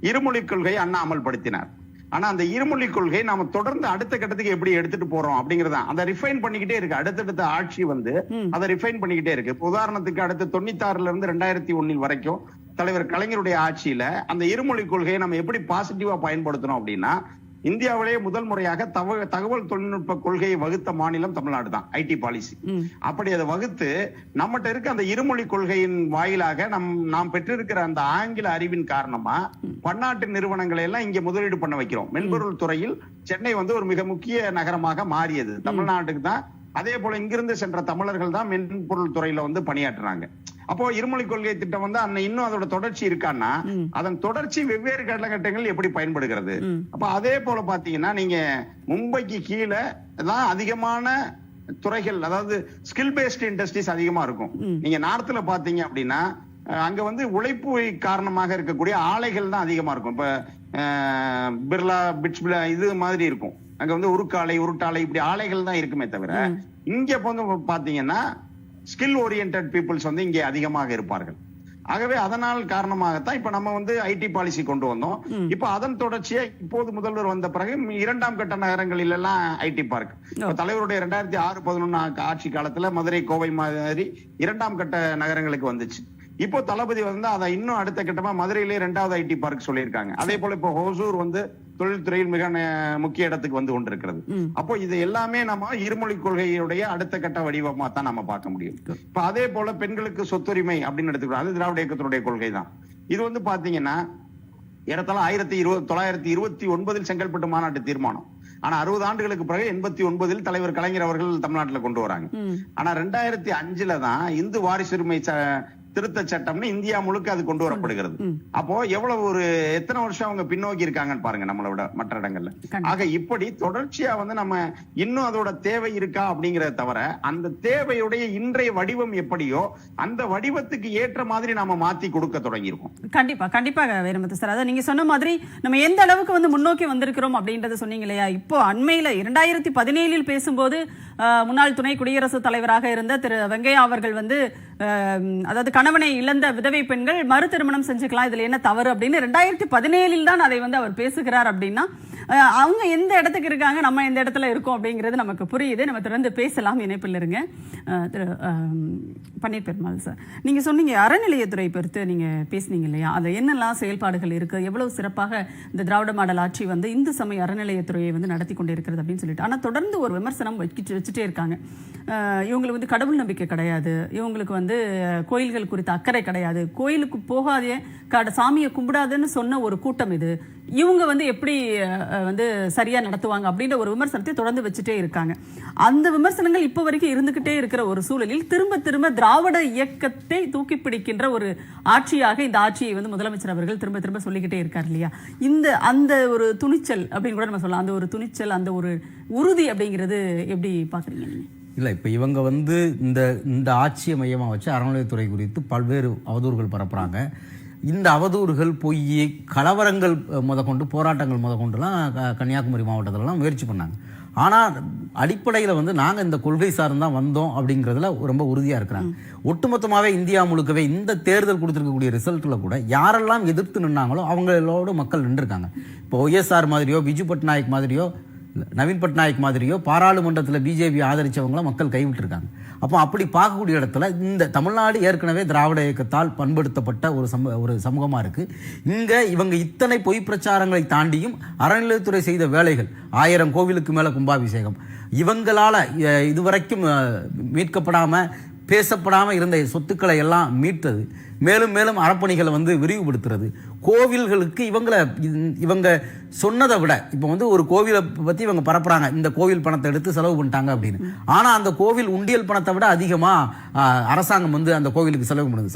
இருமொழி கொள்கை அண்ணா அமல்படுத்தினார். ஆனா அந்த இருமொழி கொள்கை நாம தொடர்ந்து அடுத்த கட்டத்துக்கு எப்படி எடுத்துட்டு போறோம் அப்படிங்கறத அதை ரிஃபைன் பண்ணிக்கிட்டே இருக்கு. அடுத்தடுத்த ஆட்சி வந்து அதை ரிஃபைன் பண்ணிக்கிட்டே இருக்கு. உதாரணத்துக்கு அடுத்து 96 இருந்து 2001 வரைக்கும் தலைவர் கலைஞருடைய ஆட்சியில அந்த இருமொழி கொள்கையை நம்ம எப்படி பாசிட்டிவா பயன்படுத்தணும் அப்படின்னா, இந்தியாவிலேயே முதல் முறையாக தகவல் தொழில்நுட்ப கொள்கையை வகுத்த மாநிலம் தமிழ்நாடு தான், ஐடி பாலிசி. அப்படி அதை வகுத்து நம்மகிட்ட இருக்க அந்த இருமொழி கொள்கையின் வாயிலாக நாம் பெற்றிருக்கிற அந்த ஆங்கில அறிவின் காரணமா பன்னாட்டு நிறுவனங்களை எல்லாம் இங்க முதலீடு பண்ண வைக்கிறோம். மென்பொருள் துறையில் சென்னை வந்து ஒரு மிக முக்கிய நகரமாக மாறியது. தமிழ்நாட்டுக்கு தான் அதே போல இங்கிருந்து சென்ற தமிழர்கள் தான் மென்பொருள் துறையில வந்து பணியாற்றுறாங்க. அப்போ இருமொழி கொள்கை திட்டம் வந்து இன்னும் அதோட தொடர்ச்சி இருக்கான்னா அதன் தொடர்ச்சி வெவ்வேறு காலகட்டங்கள் எப்படி பயன்படுகிறது. அப்ப அதே போல பாத்தீங்கன்னா நீங்க மும்பைக்கு கீழே தான் அதிகமான துறைகள், அதாவது ஸ்கில் பேஸ்ட் இண்டஸ்ட்ரீஸ் அதிகமா இருக்கும். நீங்க நார்த்ல பாத்தீங்க அப்படின்னா அங்க வந்து உழைப்பு காரணமாக இருக்கக்கூடிய ஆலைகள் தான் அதிகமா இருக்கும். இப்ப பிர்லா பிட்ஸ் இது மாதிரி இருக்கும். அங்க வந்து உருக்காலை உருட்டாலை இப்படி ஆலைகள் தான் இருக்குமே தவிர இங்க வந்து பாத்தீங்கன்னா ஸ்கில் ஓரியன்ட் பீப்புள்ஸ் வந்து இங்கே அதிகமாக இருப்பார்கள். ஆகவே அதனால் காரணமாகத்தான் இப்ப நம்ம வந்து ஐடி பாலிசி கொண்டு வந்தோம். இப்ப அதன் தொடர்ச்சியா இப்போது முதல்வர் வந்த பிறகு 2ஆம் கட்ட நகரங்களில் எல்லாம் ஐடி பார்க். தலைவருடைய 2006-11 ஆட்சி காலத்துல மதுரை கோவை மாதிரி 2ஆம் கட்ட நகரங்களுக்கு வந்துச்சு. இப்போ தளபதி வந்து அதை இன்னும் அடுத்த கட்டமா மதுரையிலே 2வது ஐடி பார்க் சொல்லியிருக்காங்க. அதே போல இப்போ ஹோசூர் வந்து தொழில்துறையில் மிக முக்கிய இடத்துக்கு வந்து கொண்டிருக்கிறது. அப்போ இது எல்லாமே நம்ம இருமொழி கொள்கையுடைய அடுத்த கட்ட வடிவமா தான் நம்ம பார்க்க முடியும். இப்ப அதே போல பெண்களுக்கு சொத்துரிமை அப்படின்னு எடுத்துக்கிறோம். அது திராவிட இயக்கத்தினுடைய கொள்கை தான். இது வந்து பாத்தீங்கன்னா இடத்துல 1929 செங்கல்பட்டு மாநாட்டு தீர்மானம். ஆனா 60 ஆண்டுகளுக்கு பிறகு 89 தலைவர் கலைஞர் அவர்கள் தமிழ்நாட்டுல கொண்டு வராங்க. ஆனா 2005 தான் இந்து வாரிசுரிமை திருத்த சட்டம்னு இந்தியா முழுக்க அது கொண்டு வரப்படுகிறது. அப்போ எவ்வளவு எத்தனை வருஷம் அவங்க பின்னோக்கி இருக்காங்கன்னு பாருங்க நம்மளை விட மற்ற இடங்கள்ல. ஆக இப்படி தொடர்ச்சியா வந்து நம்ம இன்னும் அதோட தேவை இருக்கா அப்படிங்கறத தவிர அந்த தேவையுடைய இன்றைய வடிவம் எப்படியோ அந்த வடிவத்துக்கு ஏற்ற மாதிரி நாம மாத்தி கொடுக்க தொடங்கியிருக்கோம். கண்டிப்பாக வீரமுத்து சார், அதான் நீங்க சொன்ன மாதிரி நம்ம எந்த அளவுக்கு வந்து முன்னோக்கி வந்திருக்கிறோம் அப்படின்றத சொன்னீங்க இல்லையா. இப்போ அண்மையில 2017 பேசும்போது முன்னாள் துணை குடியரசுத் தலைவராக இருந்த திரு வெங்கையா அவர்கள் வந்து அதாவது கணவனை இழந்த விதவை பெண்கள் மறு திருமணம் செஞ்சுக்கலாம், இதுல என்ன தவறு அப்படின்னு 2017 தான் அதை வந்து அவர் பேசுகிறார். அப்படின்னா அவங்க எந்த இடத்துக்கு இருக்காங்க, நம்ம எந்த இடத்துல இருக்கோம் அப்படிங்கிறது நமக்கு புரியுது. நம்ம தொடர்ந்து பேசலாம். இணைப்பில் இருங்க. திரு பன்னீர் பெருமாள் சார், நீங்க சொன்னீங்க அறநிலையத்துறை பொறுத்து நீங்க பேசுனீங்க இல்லையா, அது என்னெல்லாம் செயல்பாடுகள் இருக்கு, எவ்வளவு சிறப்பாக இந்த திராவிட மாடல் ஆட்சி வந்து இந்து சமய அறநிலையத்துறையை வந்து நடத்தி கொண்டு இருக்கிறது அப்படின்னு சொல்லிட்டு. ஆனா தொடர்ந்து ஒரு விமர்சனம் வச்சுட்டே இருக்காங்க. இவங்களுக்கு வந்து கடவுள் நம்பிக்கை கிடையாது, இவங்களுக்கு வந்து கோயில்கள் குறித்த அக்கறை கிடையாது, கோயிலுக்கு போகாதே சாமியை கும்பிடாதுன்னு சொன்ன ஒரு கூட்டம் இது, இவங்க வந்து எப்படி வந்து சரியா நடத்துவாங்க அப்படின்ற ஒரு விமர்சனத்தை தொடர்ந்து வச்சுட்டே இருக்காங்க. அந்த விமர்சனங்கள் இப்போ வரைக்கும் இருந்துகிட்டே இருக்கிற ஒரு சூழலில் திரும்ப திரும்ப திராவிட இயக்கத்தை தூக்கி பிடிக்கின்ற ஒரு ஆட்சியாக இந்த ஆட்சியை வந்து முதலமைச்சர் அவர்கள் திரும்ப திரும்ப சொல்லிக்கிட்டே இருக்கார் இல்லையா. அந்த ஒரு துணிச்சல் அப்படின்னு கூட நம்ம சொல்லலாம். அந்த ஒரு துணிச்சல், அந்த ஒரு உறுதி அப்படிங்கிறது எப்படி பாக்குறீங்க? இல்லை, இப்போ இவங்க வந்து இந்த ஆட்சியை மையமாக வச்சு அறநிலையத்துறை குறித்து பல்வேறு அவதூறுகள் பரப்புகிறாங்க. இந்த அவதூறுகள் பொய், கலவரங்கள் முதற்கொண்டு, போராட்டங்கள் முதற்கொண்டுலாம் கன்னியாகுமரி மாவட்டத்திலலாம் முயற்சி பண்ணாங்க. ஆனால் அடிப்படையில் வந்து நாங்கள் இந்த கொள்கை சார்ந்தான் வந்தோம் அப்படிங்கிறதுல ரொம்ப உறுதியாக இருக்கிறாங்க. ஒட்டுமொத்தமாகவே இந்தியா முழுக்கவே இந்த தேர்தல் கொடுத்துருக்கக்கூடிய ரிசல்ட்டில் கூட யாரெல்லாம் எதிர்த்து நின்னாங்களோ அவங்களோட மக்கள் நின்றுருக்காங்க. இப்போ ஒய்எஸ்ஆர் மாதிரியோ, பிஜு பட்நாயக் மாதிரியோ, நவீன் பட்நாயக் மாதிரியோ பாராளுமன்றத்தில் பிஜேபி ஆதரித்தவங்கள மக்கள் கைவிட்டிருக்காங்க. அப்போ அப்படி பார்க்கக்கூடிய இடத்துல இந்த தமிழ்நாடு ஏற்கனவே திராவிட இயக்கத்தால் பண்படுத்தப்பட்ட ஒரு சமூகமாக இருக்குது. இங்கே இவங்க இத்தனை பொய் பிரச்சாரங்களை தாண்டியும் அறநிலையத்துறை செய்த வேலைகள், 1000 கோவிலுக்கு மேலே கும்பாபிஷேகம், இவங்களால் இதுவரைக்கும் மீட்கப்படாமல் பேசப்படாமல் இருந்த சொத்துக்களை எல்லாம் மீட்டது, மேலும் மேலும் அறப்பணிகளை வந்து விரிவுபடுத்துறது, கோவில்களுக்கு இவங்க சொன்னதை விட இப்போ வந்து ஒரு கோவிலை பற்றி இவங்க பரப்புறாங்க, இந்த கோவில் பணத்தை எடுத்து செலவு பண்ணிட்டாங்க அப்படின்னு. ஆனால் அந்த கோவில் உண்டியல் பணத்தை விட அதிகமாக அரசாங்கம் வந்து அந்த கோவிலுக்கு செலவு பண்ணுது.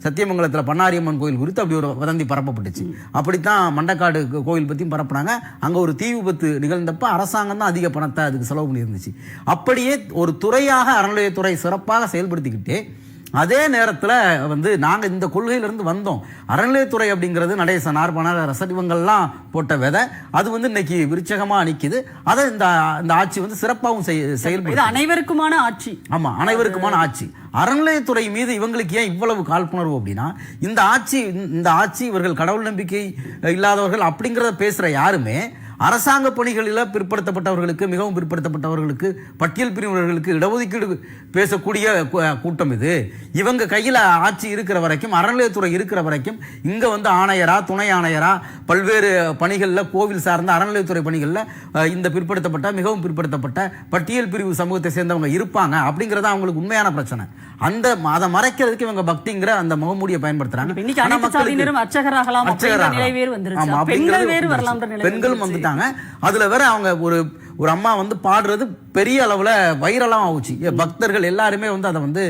சத்தியமங்கலத்தில் பண்ணாரியம்மன் கோவில் குறித்து அப்படி ஒரு வதந்தி பரப்பப்பட்டுச்சு. அப்படித்தான் மண்டக்காடு கோவில் பற்றியும் பரப்புனாங்க. அங்கே ஒரு தீ விபத்து நிகழ்ந்தப்ப அரசாங்கம் தான் அதிக பணத்தை அதுக்கு செலவு பண்ணியிருந்துச்சு. அப்படியே ஒரு துறையாக அறநிலையத்துறை சிறப்பாக செயல்படுத்திக்கிட்டே அதே நேரத்தில் வந்து நாங்கள் இந்த கொள்கையிலிருந்து வந்தோம். அறநிலையத்துறை அப்படிங்கிறது நடேசன், ஆர்பனர், ரசடிவங்கள்லாம் போட்ட விதை, அது வந்து இன்னைக்கு விருச்சகமாக நிற்கிது. அதை இந்த ஆட்சி வந்து சிறப்பாகவும் செயல்படுது. அனைவருக்குமான ஆட்சி. ஆமாம், அனைவருக்குமான ஆட்சி. அறநிலையத்துறை மீது இவங்களுக்கு ஏன் இவ்வளவு காழ்ப்புணர்வு அப்படின்னா, இந்த ஆட்சி இவர்கள் கடவுள் நம்பிக்கை இல்லாதவர்கள் அப்படிங்கிறத பேசுகிற யாருமே அரசாங்க பணிகளில் பிற்படுத்தப்பட்டவர்களுக்கு, மிகவும் பிற்படுத்தப்பட்டவர்களுக்கு, பட்டியல் பிரிவினர்களுக்கு இடஒதுக்கீடு பேசக்கூடிய கூட்டம் இது. இவங்க கையில் ஆட்சி இருக்கிற வரைக்கும், அறநிலையத்துறை இருக்கிற வரைக்கும் இங்கே வந்து ஆணையரா, துணை ஆணையரா, பல்வேறு பணிகளில், கோவில் சார்ந்த அறநிலையத்துறை பணிகளில் இந்த பிற்படுத்தப்பட்ட, மிகவும் பிற்படுத்தப்பட்ட பட்டியல் பிரிவு சமூகத்தை சேர்ந்தவங்க இருப்பாங்க அப்படிங்கிறத அவங்களுக்கு உண்மையான பிரச்சனை. அதை மறைக்கிறதுக்கு இவங்க பக்திங்கிற அந்த முகமூடியை பயன்படுத்துறாங்க. பெண்களும் வந்துட்டாங்க. அதுல வேற அவங்க ஒரு அம்மா வந்து பாடுறது பெரிய அளவில் வைரலாம் ஆகுச்சு. பக்தர்கள் எல்லாருமே வந்து அதை வந்து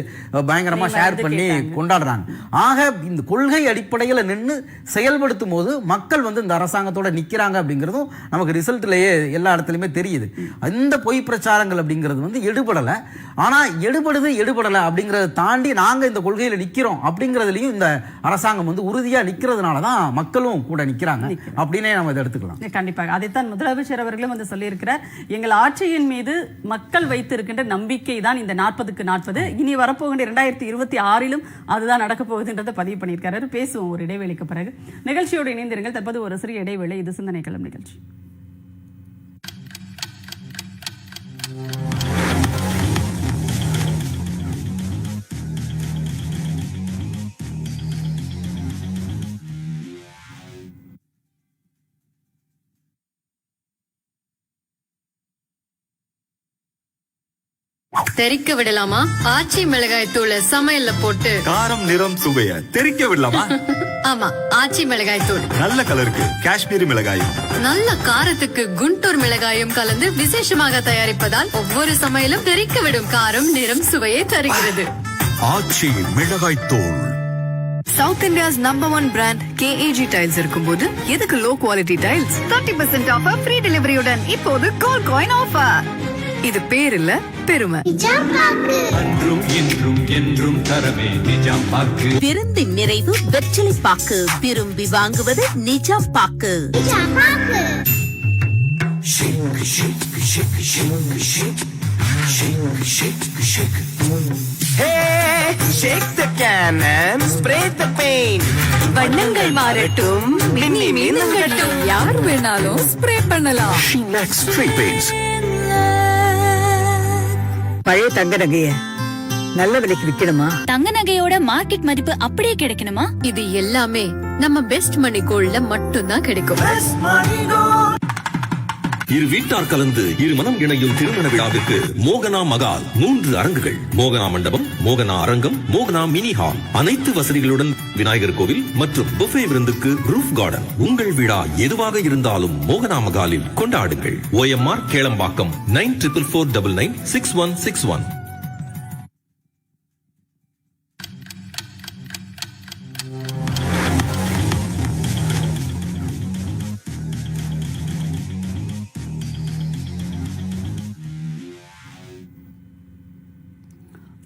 பயங்கரமாக ஷேர் பண்ணி கொண்டாடுறாங்க. ஆக இந்த கொள்கை அடிப்படையில் நின்று செயல்படுத்தும் போது மக்கள் வந்து இந்த அரசாங்கத்தோட நிற்கிறாங்க அப்படிங்கிறதும் நமக்கு ரிசல்ட்லேயே எல்லா இடத்துலையுமே தெரியுது. இந்த பொய் பிரச்சாரங்கள் அப்படிங்கிறது வந்து எடுபடலை. ஆனால் எடுபடலை அப்படிங்கிறத தாண்டி நாங்கள் இந்த கொள்கையில் நிற்கிறோம் அப்படிங்கிறதுலையும் இந்த அரசாங்கம் வந்து உறுதியாக நிற்கிறதுனால தான் மக்களும் கூட நிற்கிறாங்க அப்படின்னே நம்ம இதை எடுத்துக்கலாம். கண்டிப்பாக அதைத்தான் முதலமைச்சர் அவர்களும் வந்து சொல்லியிருக்கிறார். எங்கள் ஆட்சியின் மீது மக்கள் வைத்திருக்கின்ற நம்பிக்கை தான் இந்த 40க்கு 40. இனி வரப்போகின்ற 2026 அதுதான் நடக்க போகுதுன்றதை பதிவு பண்ணியிருக்காரு. பேசுவோம் ஒரு இடைவேளைக்கு பிறகு. நிகழ்ச்சியோடு இணைந்திருங்கள். தற்போது ஒரு சிறிய இடைவேளை. இது சிந்தனை களம் நிகழ்ச்சி. தெறிக்க விடலாமா? ஆச்சி மிளகாய் தூளை சமையல்ல போட்டு காரம் நிறம் சுவைய தெறிக்க விடலாமா? ஆமா, ஆச்சி மிளகாய் தூள். நல்ல கலருக்கு காஷ்மீரி மிளகாயும், நல்ல காரத்துக்கு குண்டூர் மிளகாயும் கலந்து விசேஷமாக தயாரிப்பதால் ஒவ்வொரு சமையலும் தெறிக்க விடும் காரம் நிறம் சுவையை தருகிறது. ஆச்சி மிளகாய் தூள். South India's number 1 brand KAG tiles இருக்கும்போது எதுக்கு low quality tiles? 30% offer free டெலிவரியுடன் இப்போது கோல்ட் காயின் ஆஃபர். இது பேர் இல்ல, பெருமை. விருந்தின் நிறைவு வெற்றிலை பாக்கு. விரும்பி வாங்குவது நிஜாம் பாக்கு. வண்ணங்கள் மாறட்டும், மின்னி மின்னட்டும், யார் வேணாலும் ஸ்ப்ரே பண்ணலாம். பழைய தங்க நகைய நல்ல விலைக்கு விற்கணுமா? தங்க நகையோட மார்க்கெட் மதிப்பு அப்படியே கிடைக்கணுமா? இது எல்லாமே நம்ம பெஸ்ட் மணி கோல்ட்ல மட்டும்தான் கிடைக்கும். இரு வீட்டார் கலந்து இரு மனம் இணையும் திருமண விழாவிற்கு மோகனா மகால் 3 அரங்குகள். மோகனா மண்டபம், மோகனா அரங்கம், மோகனா மினி ஹால். அனைத்து வசதிகளுடன் விநாயகர் கோவில் மற்றும் புஃபே விருந்துக்கு ரூஃப் கார்டன். உங்கள் விழா எதுவாக இருந்தாலும் மோகனா மகாலில் கொண்டாடுங்கள். OMR கேளம்பாக்கம் 9444996161.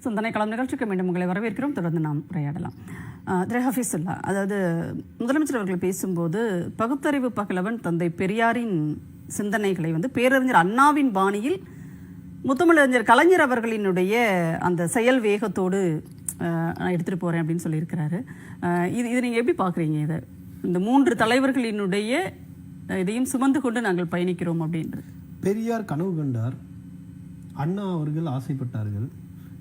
சிந்தனை களம் நிகழ்ச்சிக்கு மீண்டும் உங்களை வரவேற்கிறோம். தொடர்ந்து நாம் உரையாடலாம். ஹஃபீசுல்லா, அதாவது முதலமைச்சர் அவர்கள் பேசும்போது பகுத்தறிவு பகலவன் தந்தை பெரியாரின் சிந்தனைகளை வந்து பேரறிஞர் அண்ணாவின் பாணியில் முத்தமிழறிஞர் கலைஞர் அவர்களினுடைய அந்த செயல் வேகத்தோடு நான் எடுத்துகிட்டு போகிறேன் அப்படின்னு சொல்லியிருக்கிறாரு. இது நீங்கள் எப்படி பார்க்குறீங்க? இதை இந்த 3 தலைவர்களினுடைய இதையும் சுமந்து கொண்டு நாங்கள் பயணிக்கிறோம் அப்படின்றது. பெரியார் கனவு கண்டார், அண்ணா அவர்கள் ஆசைப்பட்டார்கள்,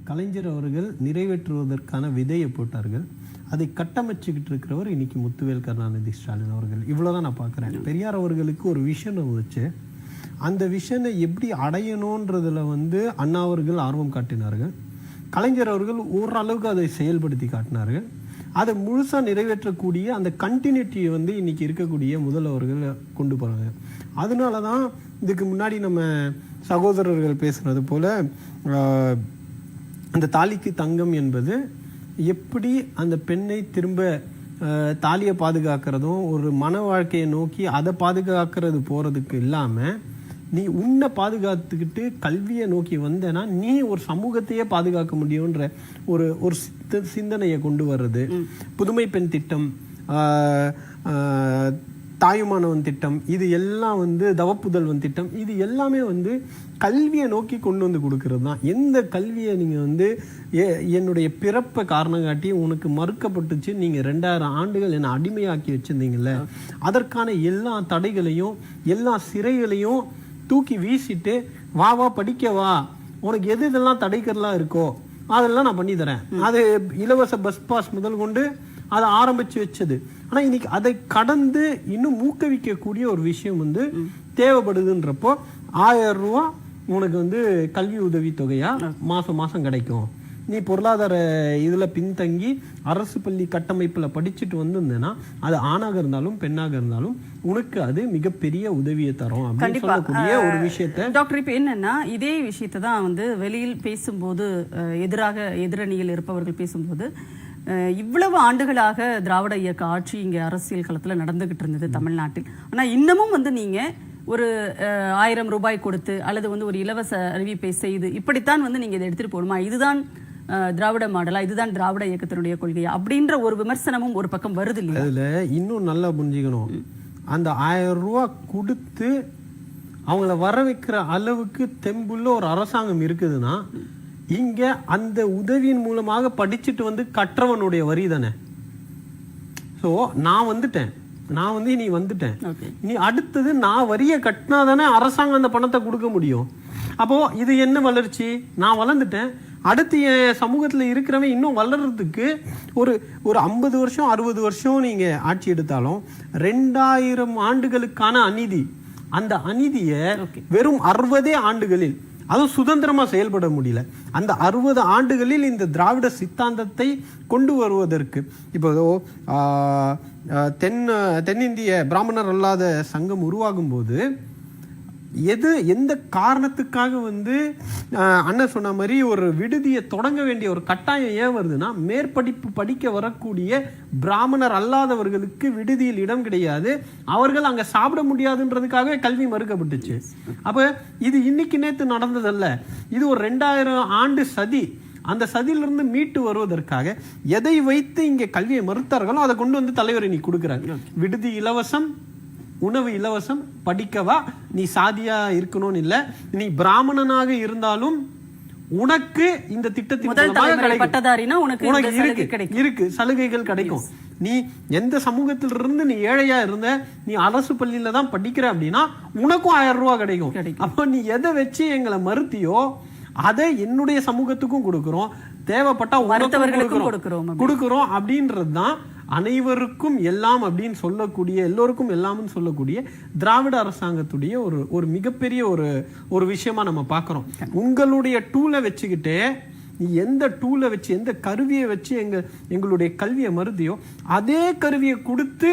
கலைஞர் அவர்கள் நிறைவேற்றுவதற்கான விதையை போட்டார்கள். அதை கட்டமைச்சுக்கிட்டு இருக்கிறவர் இன்னைக்கு முத்துவேல் கருணாநிதி ஸ்டாலின் அவர்கள். இவ்வளோதான் நான் பார்க்குறேன். பெரியார் அவர்களுக்கு ஒரு விஷன் வந்துச்சு. அந்த விஷனை எப்படி அடையணுன்றதுல வந்து அண்ணா அவர்கள் ஆர்வம் காட்டினார்கள். கலைஞர் அவர்கள் ஓரளவுக்கு அதை செயல்படுத்தி காட்டினார்கள். அதை முழுசாக நிறைவேற்றக்கூடிய அந்த கண்டினியூட்டியை வந்து இன்னைக்கு இருக்கக்கூடிய முதல்வர்கள் கொண்டு போகிறாங்க. அதனால தான் இதுக்கு முன்னாடி நம்ம சகோதரர்கள் பேசுனது போல அந்த தாலிக்கு தங்கம் என்பது எப்படி அந்த பெண்ணை திரும்ப தாலியை பாதுகாக்கிறதும் ஒரு மன வாழ்க்கையை நோக்கி அதை பாதுகாக்கிறது போகிறதுக்கு இல்லாமல் நீ உன்னை பாதுகாத்துக்கிட்டு கல்வியை நோக்கி வந்தேன்னா நீ ஒரு சமூகத்தையே பாதுகாக்க முடியுன்ற ஒரு சிந்தனையை கொண்டு வர்றது. புதுமை பெண் திட்டம், தாயுமானவன் திட்டம், இது எல்லாம் வந்து தவப்புதல்வன் திட்டம், இது எல்லாமே வந்து கல்வியை நோக்கி கொண்டு வந்து கொடுக்கறது தான். எந்த கல்வியை நீங்கள் வந்து என்னுடைய பிறப்பை காரணம் காட்டி உனக்கு மறுக்கப்பட்டுச்சு, நீங்கள் 2000 ஆண்டுகள் என்னை அடிமையாக்கி வச்சுருந்தீங்கல்ல, அதற்கான எல்லா தடைகளையும் எல்லா சிறைகளையும் தூக்கி வீசிட்டு வா படிக்க வா, உனக்கு எது இதெல்லாம் தடைகள்லாம் இருக்கோ அதெல்லாம் நான் பண்ணி தரேன். அது இலவச பஸ் பாஸ் முதல் கொண்டு அதை ஆரம்பித்து வச்சது. ஆனால் இன்னைக்கு அதை கடந்து இன்னும் ஊக்குவிக்கக்கூடிய ஒரு விஷயம் வந்து தேவைப்படுதுன்றப்போ 1000 ரூபா உனக்கு வந்து கல்வி உதவி தொகையா மாதம் கிடைக்கும். நீ பொருளாதார இதுல பின்தங்கி அரசு பள்ளி கட்டமைப்புல படிச்சுட்டு வந்திருந்தேன்னா அது ஆணாக இருந்தாலும் பெண்ணாக இருந்தாலும் உனக்கு அது மிகப்பெரிய உதவியை தரும் அப்படின்னு சொல்லக்கூடிய ஒரு விஷயத்தை டாக்டர் இப்ப என்னன்னா இதே விஷயத்தை தான் வந்து வெளியில் பேசும்போது எதிரணியில் இருப்பவர்கள் பேசும்போது இவ்வளவு ஆண்டுகளாக திராவிட இயக்க ஆட்சி இங்க அரசியல் களத்துல நடந்துகிட்டு இருந்தது தமிழ்நாட்டில். ஆனா இன்னமும் வந்து நீங்க ஒரு 1000 ரூபாய் கொடுத்து அல்லது வந்து ஒரு இலவச அறிவிப்பை செய்து இப்படித்தான் வந்து நீங்க இதை எடுத்துட்டு போகணுமா, இதுதான் திராவிட மாடலா, இதுதான் திராவிட இயக்கத்தினுடைய கொள்கையா அப்படின்ற ஒரு விமர்சனமும் ஒரு பக்கம் வருது இல்லையா? அதுல இன்னும் நல்லா புரிஞ்சுக்கணும், அந்த 1000 ரூபாய் கொடுத்து அவங்கள வர வைக்கிற அளவுக்கு தெம்புள்ள ஒரு அரசாங்கம் இருக்குதுன்னா இங்க அந்த உதவியின் மூலமாக படிச்சுட்டு வந்து கற்றவனுடைய வரி தானே. ஸோ நான் வந்துட்டேன், நான் வந்து நீ வந்துட்டேன், நீ அடுத்தது நான் வரியை கட்டினா தானே அரசாங்கம் அந்த பணத்தை கொடுக்க முடியும். அப்போ இது என்ன வளர்ச்சி? நான் வளர்ந்துட்டேன், அடுத்து என் சமூகத்தில் இருக்கிறவன் இன்னும் வளர்றதுக்கு ஒரு 50 வருஷம் 60 வருஷம் நீங்க ஆட்சி எடுத்தாலும் 2000 ஆண்டுகளுக்கான அநீதி, அந்த அநீதியை வெறும் 60 ஆண்டுகளில், அதுவும் சுதந்திரமா செயல்பட முடியல, அந்த 60 ஆண்டுகளில் இந்த திராவிட சித்தாந்தத்தை கொண்டு வருவதற்கு இப்போ தென்னிந்திய பிராமணர் அல்லாத சங்கம் உருவாகும் போது எந்த காரணத்துக்காக வந்து அண்ணன் சொன்ன மாதிரி ஒரு விடுதியை தொடங்க வேண்டிய ஒரு கட்டாயம் ஏன் வருதுன்னா, மேற்படிப்பு படிக்க வரக்கூடிய பிராமணர் அல்லாதவர்களுக்கு விடுதியில் இடம் கிடையாது, அவர்கள் அங்க சாப்பிட முடியாதுன்றதுக்காகவே கல்வி மறுக்கப்பட்டுச்சு. அப்ப இது இன்னைக்கு நேத்து நடந்ததல்ல, இது ஒரு 2000 ஆண்டு சதி. அந்த சதியிலிருந்து மீட்டு வருவதற்காக எதை வைத்து இங்கே கல்வியை மறுத்தார்களோ அதை கொண்டு வந்து தலைவர் நீ கொடுக்குறாங்க. விடுதி இலவசம், உணவு இலவசம், படிக்கவா, நீ சாதியா இருக்கணும்னு இல்ல, நீ பிராமணனாக இருந்தாலும் உனக்கு இந்த திட்டத்தின் இருக்கு சலுகைகள் கிடைக்கும். நீ எந்த சமூகத்திலிருந்து நீ ஏழையா இருந்த, நீ அரசு பள்ளியில தான் படிக்கிற அப்படின்னா உனக்கும் 1000 ரூபாய் கிடைக்கும். அப்ப நீ எதை வச்சு எங்களை மறுத்தியோ அதை என்னுடைய சமூகத்துக்கும் கொடுக்கிறோம், தேவைப்பட்டா கொடுக்கிறோம் அப்படின்றது தான் அனைவருக்கும் எல்லாம் அப்படின்னு சொல்லக்கூடிய, எல்லோருக்கும் எல்லாம்னு சொல்லக்கூடிய திராவிட அரசாங்கத்துடைய ஒரு மிகப்பெரிய ஒரு விஷயமா நம்ம பார்க்கிறோம். உங்களுடைய டூலை வச்சுக்கிட்டே நீ எந்த டூலை வச்சு எந்த கருவியை வச்சு எங்களுடைய கல்வியை மறுதியோ அதே கருவியை கொடுத்து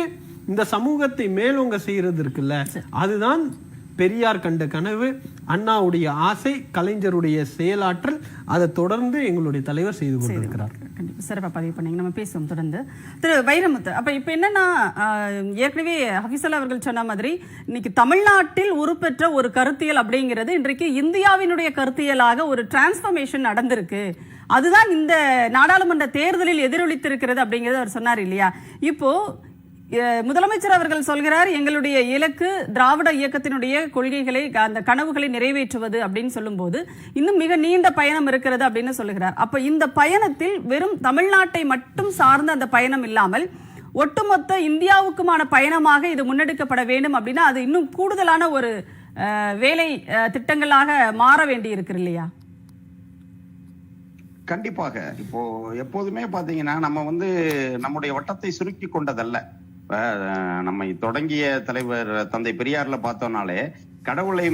இந்த சமூகத்தை மேலோங்க செய்யறது இருக்குல்ல, அதுதான் பெரியார் கண்ட கனவு, அண்ணாவுடைய ஆசை, கலைஞருடைய செயலாற்றல், அதை தொடர்ந்து எங்களுடைய தலைவர் செய்து கொண்டிருக்கிறார். சிறப்பாக பதிவு பண்ணீங்க. நம்ம பேசுவோம் தொடர்ந்து. திரு வைரமுத்து, அப்ப இப்ப என்னன்னா, ஏற்கனவே ஹஃபீஸல்லா அவர்கள் சொன்ன மாதிரி இன்னைக்கு தமிழ்நாட்டில் உருப்பெற்ற ஒரு கருத்தியல் அப்படிங்கிறது இன்றைக்கு இந்தியாவினுடைய கருத்தியலாக ஒரு டிரான்ஸ்ஃபர்மேஷன் நடந்திருக்கு, அதுதான் இந்த நாடாளுமன்ற தேர்தலில் எதிரொலித்திருக்கிறது அப்படிங்கிறது அவர் சொன்னார் இல்லையா? இப்போ முதலமைச்சர் அவர்கள் சொல்கிறார், எங்களுடைய இலக்கு திராவிட இயக்கத்தினுடைய கொள்கைகளை, அந்த கனவுகளை நிறைவேற்றுவது அப்படின்னு சொல்லும்போது இன்னும் மிக நீண்ட பயணம் இருக்கிறது அப்படின்னு சொல்லுகிறார். அப்ப இந்த பயணத்தில் வெறும் தமிழ்நாட்டை மட்டும் சார்ந்த அந்த பயணம் இல்லாமல் ஒட்டுமொத்த இந்தியாவுக்குமான பயணமாக இது முன்னெடுக்கப்பட வேண்டும் அப்படின்னா அது இன்னும் கூடுதலான ஒரு வேலை திட்டங்களாக மாற வேண்டி இருக்கு இல்லையா? கண்டிப்பாக. இப்போ எப்போதுமே பாத்தீங்கன்னா நம்ம வந்து நம்முடைய வட்டத்தை சுருக்கி கொண்டதல்ல. நம்மை தொடங்கிய தலைவர் தந்தை பெரியார்ல பார்த்தோம்னாலே கடவுளை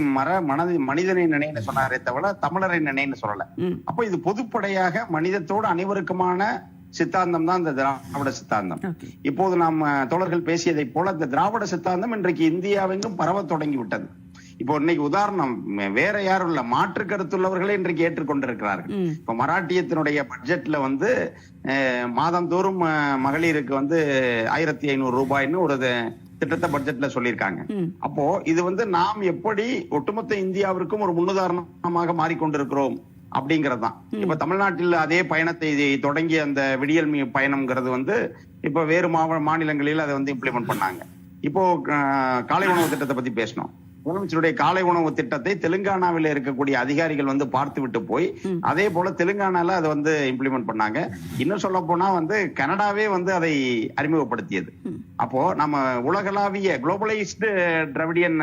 மனிதனை நினைன்னு சொன்னாரே தவிர தமிழரை நினைன்னு சொல்லல. அப்போ இது பொதுப்படையாக மனிதத்தோடு அனைவருக்குமான சித்தாந்தம் தான் இந்த திராவிட சித்தாந்தம். இப்போது நாம் தோழர்கள் பேசியதை போல இந்த திராவிட சித்தாந்தம் இன்றைக்கு இந்தியாவெங்கும் பரவ தொடங்கி விட்டது. இப்போ இன்னைக்கு உதாரணம் வேற யாரும் இல்ல, மாற்று கருத்துள்ளவர்களே இன்றைக்கு ஏற்றுக்கொண்டிருக்கிறார்கள். இப்ப மராட்டியத்தினுடைய பட்ஜெட்ல வந்து மாதந்தோறும் மகளிருக்கு வந்து 1500 ரூபாய்ன்னு ஒரு திட்டத்தை பட்ஜெட்ல சொல்லியிருக்காங்க. அப்போ இது வந்து நாம் எப்படி ஒட்டுமொத்த இந்தியாவிற்கும் ஒரு முன்னுதாரணமாக மாறிக்கொண்டிருக்கிறோம் அப்படிங்கறதுதான். இப்ப தமிழ்நாட்டில் அதே பயணத்தை தொடங்கி அந்த விடியல் பயணம்ங்கிறது வந்து இப்ப வேறு மாநிலங்களில் அதை வந்து இம்ப்ளிமெண்ட் பண்ணாங்க. இப்போ காலை உணவு திட்டத்தை பத்தி பேசணும். முதலமைச்சருடைய காலை உணவு திட்டத்தை தெலுங்கானாவில் இருக்கக்கூடிய அதிகாரிகள் வந்து பார்த்து விட்டு போய் அதே போல தெலுங்கானால அதை வந்து இம்ப்ளிமெண்ட் பண்ணாங்க. இன்னும் சொல்ல போனா வந்து கனடாவே வந்து அதை அறிமுகப்படுத்தியது. அப்போ நம்ம உலகளாவிய குளோபலைஸ்டு திராவிடியன்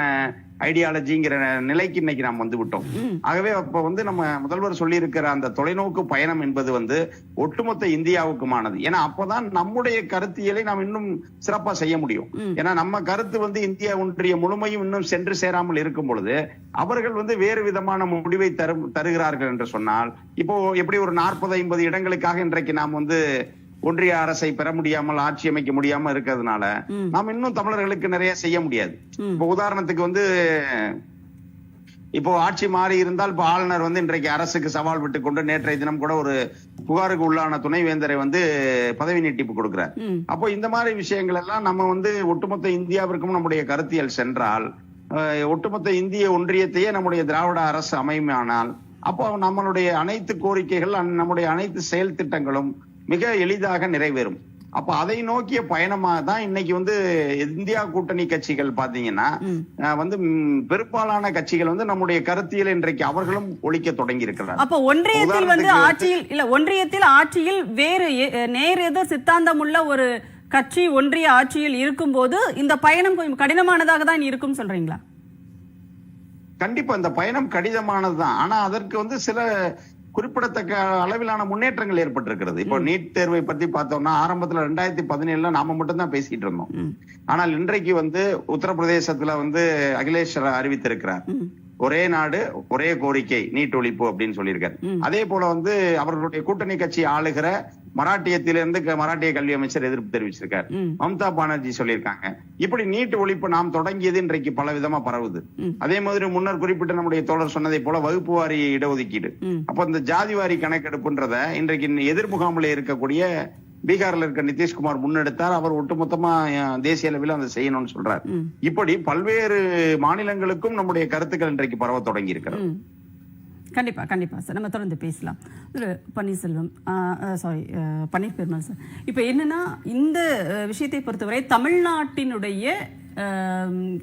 ஐடியாலஜிங்கிற நிலைக்கு இன்னைக்கு நாம் வந்து விட்டோம். ஆகவே அப்ப வந்து நம்ம முதல்வர் சொல்லி இருக்கிற அந்த தொலைநோக்கு பயணம் என்பது வந்து ஒட்டுமொத்த இந்தியாவுக்குமானது. ஏன்னா அப்பதான் நம்முடைய கருத்தியலை நாம் இன்னும் சிறப்பா செய்ய முடியும். ஏன்னா நம்ம கருத்து வந்து இந்தியா ஒன்றிய முழுமையும் இன்னும் சென்று சேர சேராமல் இருக்கும் பொழுது அவர்கள் வந்து வேறு விதமான முடிவை தருகிறார்கள் என்று சொன்னால், இப்போ எப்படி ஒரு 40-50 இடங்களுக்காக இன்றைக்கு நாம் வந்து ஒன்றிய அரசை பெற முடியாமல், ஆட்சி அமைக்க முடியாம இருக்கிறதுனால நாம் இன்னும் தமிழர்களுக்கு நிறைய செய்ய முடியாது. இப்போ உதாரணத்துக்கு வந்து இப்போ ஆட்சி மாறி இருந்தால் இப்போ ஆளுநர் வந்து இன்றைக்கு அரசுக்கு சவால் விட்டு கொண்டு நேற்றைய தினம் கூட ஒரு புகாருக்கு உள்ளான துணைவேந்தரை வந்து பதவி நீட்டிப்பு கொடுக்கிறார். அப்போ இந்த மாதிரி விஷயங்கள் எல்லாம் நம்ம வந்து ஒட்டுமொத்த இந்தியாவிற்கும் நம்முடைய கருத்தியல் சென்றால், ஒட்டுமொத்த இந்திய ஒன்றியத்தையே நம்முடைய திராவிட அரசு அமையுமானால், அப்போ நம்மளுடைய அனைத்து கோரிக்கைகள், நம்முடைய அனைத்து செயல் திட்டங்களும் மிக எளிதாக நிறைவேறும். அப்ப அதை நோக்கிய பயணமா தான் இன்னைக்கு வந்து இந்தியா கூட்டணி கட்சிகள் பாத்தீங்கன்னா வந்து பெரும்பாலான கட்சிகள் வந்து நம்முடைய கருத்தியல் இன்றைக்கு அவர்களும் ஒழிக்க தொடங்கி இருக்கிறார். அப்ப ஒன்றியத்தில் வந்து ஒன்றியத்தில் ஆட்சியில் வேறு நேர் எதிர் சித்தாந்தம் உள்ள ஒரு கட்சி ஒன்றிய ஆட்சியில் இருக்கும் போது இந்த பயணம் கொஞ்சம் கடினமானதாக தான் இருக்கும் சொல்றீங்களா? கண்டிப்பா இந்த பயணம் கடினமானதுதான். ஆனா அதற்கு வந்து சில குறிப்பிடத்தக்க அளவிலான முன்னேற்றங்கள் ஏற்பட்டிருக்கிறது. இப்போ நீட் தேர்வை பத்தி பார்த்தோம்னா ஆரம்பத்துல 2017 நாம மட்டும் தான் பேசிட்டு இருந்தோம். ஆனால் இன்றைக்கு வந்து உத்தரப்பிரதேசத்துல வந்து அகிலேஷ் அறிவித்திருக்கிறார், ஒரே நாடு ஒரே கோரிக்கை நீட் ஒழிப்பு அப்படின்னு சொல்லியிருக்காரு. அதே போல வந்து அவர்களுடைய கூட்டணி கட்சி ஆளுகிற மராட்டியத்திலிருந்து மராட்டிய கல்வி அமைச்சர் எதிர்ப்பு தெரிவிச்சிருக்காரு. மம்தா பானர்ஜி சொல்லியிருக்காங்க. இப்படி நீட் ஒழிப்பு நாம் தொடங்கியது இன்றைக்கு பல விதமா பரவுது. அதே மாதிரி முன்னர் குறிப்பிட்ட நம்முடைய தோழர் சொன்னதை போல வகுப்பு வாரி இடஒதுக்கீடு, அப்ப இந்த ஜாதி வாரி கணக்கெடுப்புன்றத இன்றைக்கு எதிர்முகாமில் இருக்கக்கூடிய பீகார்ல இருக்க நிதிஷ்குமார் முன்னெடுத்தார். அவர் ஒட்டுமொத்தமா தேசிய அளவில் அதை செய்யணும்னு சொல்றாரு. இப்படி பல்வேறு மாநிலங்களுக்கும் நம்முடைய கருத்துக்கள் இன்றைக்கு பரவ தொடங்கி இருக்கிறது. கண்டிப்பா கண்டிப்பா சார், நம்ம தொடர்ந்து பேசலாம். பன்னீர்செல்வம் பன்னீர் பெருமாள் சார், இப்போ என்னன்னா இந்த விஷயத்தை பொறுத்தவரை தமிழ்நாட்டினுடைய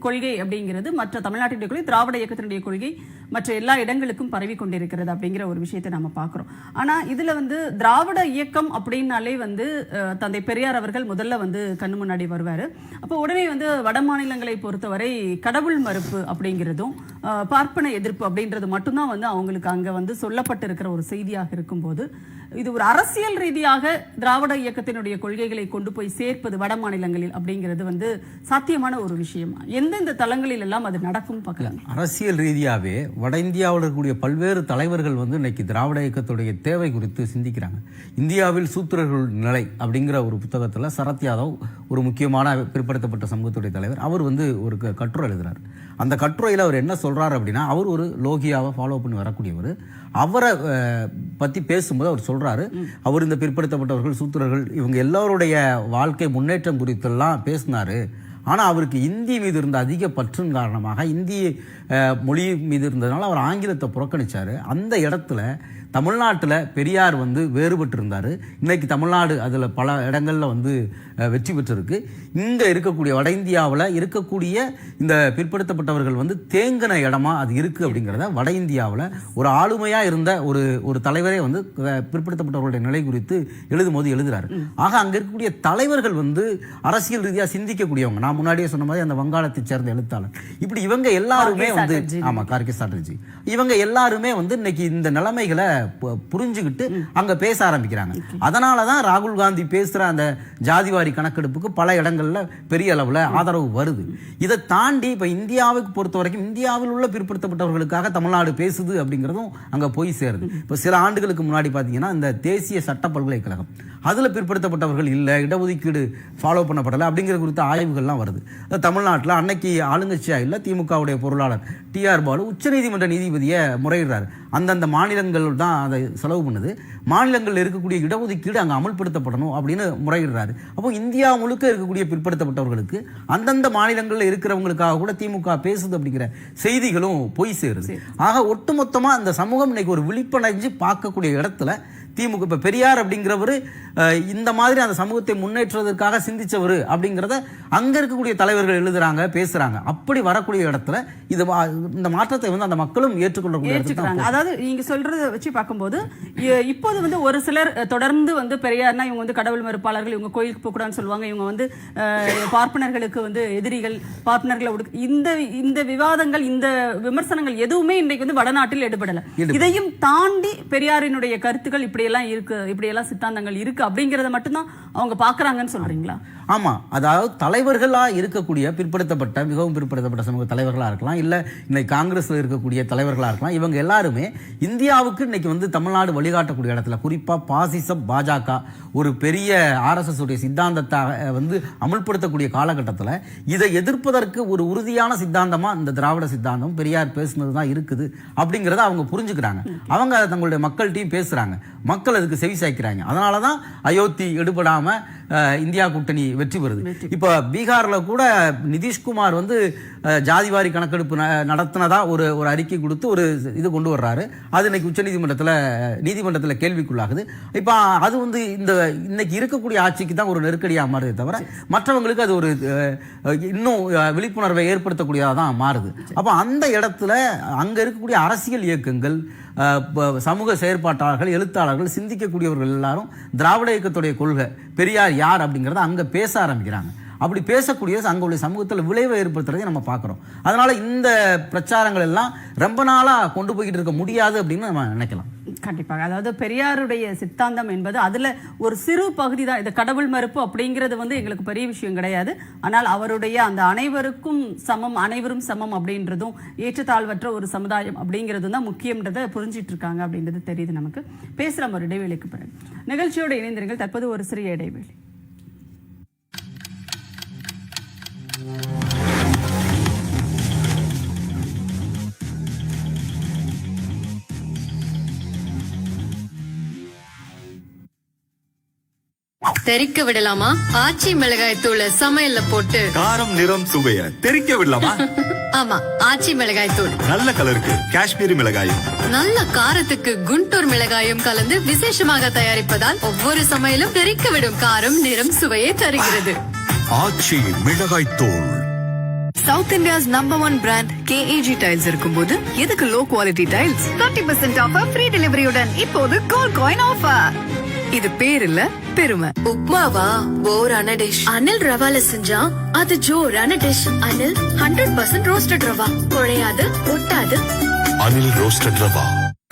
கொள்கை அப்படிங்கிறது மற்ற தமிழ்நாட்டினுடைய கொள்கை, திராவிட இயக்கத்தினுடைய கொள்கை மற்ற எல்லா இடங்களுக்கும் பரவி கொண்டிருக்கிறது அப்படிங்கிற ஒரு விஷயத்தை நம்ம பார்க்குறோம். ஆனால் இதில் வந்து திராவிட இயக்கம் அப்படின்னாலே வந்து தந்தை பெரியார் அவர்கள் முதல்ல வந்து கண்ணு முன்னாடி வருவார். அப்போ உடனே வந்து வட மாநிலங்களை பொறுத்தவரை கடவுள் மறுப்பு அப்படிங்கிறதும் பார்ப்பன எதிர்ப்பு அப்படின்றது மட்டும்தான் வந்து அவங்களுக்கு அங்கே வந்து சொல்லப்பட்டு இருக்கிற ஒரு செய்தியாக இருக்கும்போது, இது ஒரு அரசியல் ரீதியாக திராவிட இயக்கத்தினுடைய கொள்கைகளை கொண்டு போய் சேர்ப்பது வட மாநிலங்களில் அப்படிங்கிறது வந்து சாத்தியமான ஒரு விஷயமா? எந்தெந்த தளங்களில் எல்லாம் அது நடக்கும் பார்க்கலாம். அரசியல் ரீதியாகவே வட இந்தியாவில் இருக்கக்கூடிய பல்வேறு தலைவர்கள் வந்து இன்னைக்கு திராவிட இயக்கத்துடைய தேவை குறித்து சிந்திக்கிறாங்க. இந்தியாவில் சூத்திரர்கள் நிலை அப்படிங்கிற ஒரு புத்தகத்தில் சரத் யாதவ் ஒரு முக்கியமான பிற்படுத்தப்பட்ட சமூகத்துடைய தலைவர், அவர் வந்து ஒரு கட்டுரை எழுதுறாரு. அந்த கட்டுரையில் அவர் என்ன சொல்றாரு அப்படின்னா, அவர் ஒரு லோகியாவை ஃபாலோ பண்ணி வரக்கூடியவர். அவரை பற்றி பேசும்போது அவர் சொல்றாரு, அவர் இந்த பிற்படுத்தப்பட்டவர்கள் சூத்திரர்கள் இவங்க எல்லாருடைய வாழ்க்கை முன்னேற்றம் குறித்தெல்லாம் பேசினாரு. ஆனால் அவருக்கு இந்தி மீது இருந்த அதிக பற்றின் காரணமாக, இந்தி மொழி மீது இருந்ததுனால அவர் ஆங்கிலத்தை புறக்கணிச்சார். அந்த இடத்துல தமிழ்நாட்டில் பெரியார் வந்து வேறுபட்டு இருந்தார். இன்றைக்கி தமிழ்நாடு அதில் பல இடங்களில் வந்து வெற்றி பெற்றிருக்கு. இங்கே இருக்கக்கூடிய வட இந்தியாவில் இருக்கக்கூடிய இந்த பிற்படுத்தப்பட்டவர்கள் வந்து தேங்கின இடமா அது இருக்குது அப்படிங்கிறத வட இந்தியாவில் ஒரு ஆளுமையாக இருந்த ஒரு தலைவரே வந்து பிற்படுத்தப்பட்டவர்களுடைய நிலை குறித்து எழுதும்போது எழுதுகிறார். ஆக அங்கே இருக்கக்கூடிய தலைவர்கள் வந்து அரசியல் ரீதியாக சிந்திக்கக்கூடியவங்க. நான் முன்னாடியே சொன்ன மாதிரி அந்த வங்காளத்தை சேர்ந்த எழுத்தாளர், இப்படி இவங்க எல்லாருமே வந்து கார்கே சாட்டர்ஜி, இவங்க எல்லாருமே வந்து இன்னைக்கு இந்த நிலைமைகளை புரிஞ்சுக்கிட்டு அங்க பேச ஆரம்பிக்கிறாங்க. அதனாலதான் ராகுல் காந்தி பேசுற அந்த ஜாதிவாரி கணக்கெடுப்புக்கு பல இடங்கள்ல பெரிய அளவுல ஆதரவு வருது. இதை தாண்டி இப்ப இந்தியாவுக்கு பொறுத்த வரைக்கும் இந்தியாவில் உள்ள பிற்படுத்தப்பட்டவர்களுக்காக தமிழ்நாடு பேசுது அப்படிங்கிறதும் அங்க போய் சேருது. இப்ப சில ஆண்டுகளுக்கு முன்னாடி பாத்தீங்கன்னா இந்த தேசிய சட்ட பல்கலைக்கழகம், அதுல பிற்படுத்தப்பட்டவர்கள் இல்லை, இடஒதுக்கீடு ஃபாலோ பண்ணப்படலை அப்படிங்கிற குறித்த ஆய்வுகள்லாம் வருது. தமிழ்நாட்டில் அன்னைக்கு ஆளுங்கட்சியா இல்லை திமுகவுடைய பொருளாளர் TR பாலு உச்சநீதிமன்ற நீதிபதியை முறையிடுறாரு. அந்தந்த மாநிலங்கள் தான் அதை செலவு பண்ணுது, மாநிலங்களில் இருக்கக்கூடிய இடஒதுக்கீடு அங்கே அமல்படுத்தப்படணும் அப்படின்னு முறையிடுறாரு. அப்போ இந்தியா முழுக்க இருக்கக்கூடிய பிற்படுத்தப்பட்டவர்களுக்கு அந்தந்த மாநிலங்களில் இருக்கிறவங்களுக்காக கூட திமுக பேசுது அப்படிங்கிற செய்திகளும் போய் சேருது. ஆக ஒட்டுமொத்தமா அந்த சமூகம் இன்னைக்கு ஒரு விழிப்படைஞ்சு பார்க்கக்கூடிய இடத்துல திமுக இப்ப பெரியார் அப்படிங்கிறவர் இந்த மாதிரி அந்த சமூகத்தை முன்னேற்றுவதற்காக சிந்திச்சவர் அப்படிங்கிறத அங்க இருக்கக்கூடிய தலைவர்கள் எழுதுறாங்க, பேசுறாங்க. அப்படி வரக்கூடிய இடத்துல இது இந்த மாற்றத்தை வந்து அந்த மக்களும் ஏற்றுக்கொள்ளக்கூடிய. அதாவது நீங்க சொல்றதை வச்சு பார்க்கும்போது இப்போது வந்து ஒரு சிலர் தொடர்ந்து வந்து பெரியார்னா இவங்க வந்து கடவுள் மறுப்பாளர்கள், இவங்க கோயிலுக்கு போகக்கூடாதுன்னு சொல்லுவாங்க, இவங்க வந்து பார்ப்பனர்களுக்கு வந்து எதிரிகள், பார்ப்பனர்களை இந்த விவாதங்கள் இந்த விமர்சனங்கள் எதுவுமே இன்றைக்கு வந்து வடநாட்டில் எடுபடல. இதையும் தாண்டி பெரியாரினுடைய கருத்துக்கள் இப்படி எல்லாம் இருக்கு, இப்படி எல்லாம் சித்தாந்தங்கள் இருக்கு அப்படிங்கறத மட்டும்தான் அவங்க பாக்குறாங்கன்னு சொல்றீங்களா? ஆமாம், அதாவது தலைவர்களாக இருக்கக்கூடிய பிற்படுத்தப்பட்ட மிகவும் பிற்படுத்தப்பட்ட சமூக தலைவர்களாக இருக்கலாம், இல்லை இன்னைக்கு காங்கிரஸில் இருக்கக்கூடிய தலைவர்களாக இருக்கலாம், இவங்க எல்லாருமே இந்தியாவுக்கு இன்னைக்கு வந்து தமிழ்நாடு வழிகாட்டக்கூடிய இடத்துல குறிப்பாக பாசிசம் பாஜக ஒரு பெரிய RSS உடைய சித்தாந்தத்தை வந்து அமல்படுத்தக்கூடிய காலகட்டத்தில் இதை எதிர்ப்பதற்கு ஒரு உறுதியான சித்தாந்தமாக இந்த திராவிட சித்தாந்தம் பெரியார் பேசுனது தான் இருக்குது அப்படிங்கிறத அவங்க புரிஞ்சுக்கிறாங்க. அவங்க அதை தங்களுடைய மக்கள்கிட்டையும் பேசுகிறாங்க, மக்கள் அதுக்கு செவி சாய்க்கிறாங்க. அதனால தான் அயோத்தி எடுபடாமல் இந்தியா கூட்டணி வெற்றி பெறுது. இப்போ பீகாரில் கூட நிதிஷ்குமார் வந்து ஜாதிவாரி கணக்கெடுப்பு நடத்தினதா ஒரு அறிக்கை கொடுத்து ஒரு இது கொண்டு வர்றாரு. அது இன்னைக்கு நீதிமன்றத்தில் கேள்விக்குள்ளாகுது. இப்போ அது வந்து இன்னைக்கு இருக்கக்கூடிய ஆட்சிக்கு தான் ஒரு நெருக்கடியாக மாறுதே தவிர மற்றவங்களுக்கு அது ஒரு இன்னும் விழிப்புணர்வை ஏற்படுத்தக்கூடியதாக தான் மாறுது. அப்போ அந்த இடத்துல அங்கே இருக்கக்கூடிய அரசியல் இயக்கங்கள், சமூக செயற்பாட்டாளர்கள், எழுத்தாளர்கள், சிந்திக்கக்கூடியவர்கள் எல்லாரும் திராவிட இயக்கத்துடைய கொள்கை பெரியார் யார் அப்படிங்கிறத அங்கே பேச ஆரம்பிக்கிறாங்க. அப்படி பேசக்கூடிய அங்களுடைய சமூகத்தில் விளைவை ஏற்படுத்துறதை நம்ம பார்க்குறோம். அதனால இந்த பிரச்சாரங்கள் எல்லாம் ரொம்ப நாளாக கொண்டு போய்கிட்டு இருக்க முடியாது அப்படின்னு நம்ம நினைக்கலாம். கண்டிப்பாக. அதாவது பெரியாருடைய சித்தாந்தம் என்பது அதில் ஒரு சிறு பகுதி தான். இந்த கடவுள் மறுப்பு அப்படிங்கிறது வந்து எங்களுக்கு பெரிய விஷயம் கிடையாது. ஆனால் அவருடைய அந்த அனைவருக்கும் சமம், அனைவரும் சமம் அப்படின்றதும் ஏற்றத்தாழ்வற்ற ஒரு சமுதாயம் அப்படிங்கிறதும் தான் முக்கியன்றதை புரிஞ்சிட்டு இருக்காங்க அப்படின்றது தெரியுது நமக்கு. பேசுகிற ஒரு இடைவேளைக்கு பிறகு நிகழ்ச்சியோடு இணைந்திருங்கள். தற்போது ஒரு சிறிய இடைவேளை. தெரிக்க விடலாமா? ஆச்சி மிளகாய் தூளை சமையல்ல போட்டு காரம் நிறம் சுவைய தெரிக்க விடலாமா? ஆமா, ஆச்சி மிளகாய் தூள். நல்ல கலருக்கு காஷ்மீரி மிளகாயும், நல்ல காரத்துக்கு குண்டூர் மிளகாயும் கலந்து விசேஷமாக தயாரிப்பதால் ஒவ்வொரு சமையலும் தெரிக்க விடும் காரம் நிறம் சுவையை தருகிறது. ஆச்சி மிளகாய் தூள். South India's number 1 brand KAG tiles இருக்கும்போது எதுக்கு low quality tiles? 30% offer free டெலிவரியுடன் இப்போது கோல்ட் காயின் ஆஃபர். இது பேர் இல்ல, பெருமை. உப்மாவா போரான டிஷ். அனில் ரவால செஞ்சா அது ஜோரான டிஷ். அனில் 100% ரோஸ்டட் ரவா, குழையாது ஒட்டாது. அனில் ரோஸ்டட் ரவா.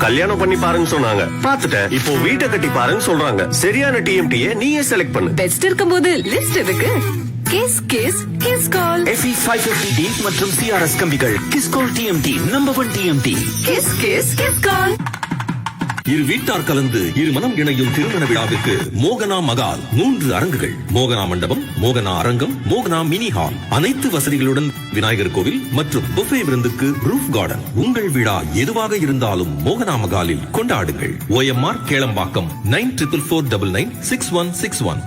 கல்யாணம் பண்ணி பாருன்னு சொன்னாங்க, பாத்துட்டேன். இப்போ வீட்டை கட்டி பாருன்னு சொல்றாங்க. சரியான TMTயை நீயே செலக்ட் பண்ணு. பெஸ்ட் இருக்கும்போது லிஸ்ட் எதுக்கு? கிஸ் கிஸ் கிஸ் கால். FE 550D மற்றும் CRS கம்பிகள். Kiscol TMT number 1 TMT. கிஸ் கிஸ் கிஸ் கால். இரு வீட்டார் கலந்து இரு மனம் இணையும் திருமண விழாவிற்கு மோகனா மகால் 3 அரங்குகள். மோகனா மண்டபம், மோகனா அரங்கம், மோகனா மினி ஹால். அனைத்து வசதிகளுடன் விநாயகர் கோவில் மற்றும் புஃபே விருந்துக்கு ரூஃப் கார்டன். உங்கள் விழா எதுவாக இருந்தாலும் மோகனா மகாலில் கொண்டாடுங்கள். OMR கேளம்பாக்கம் 9444996161.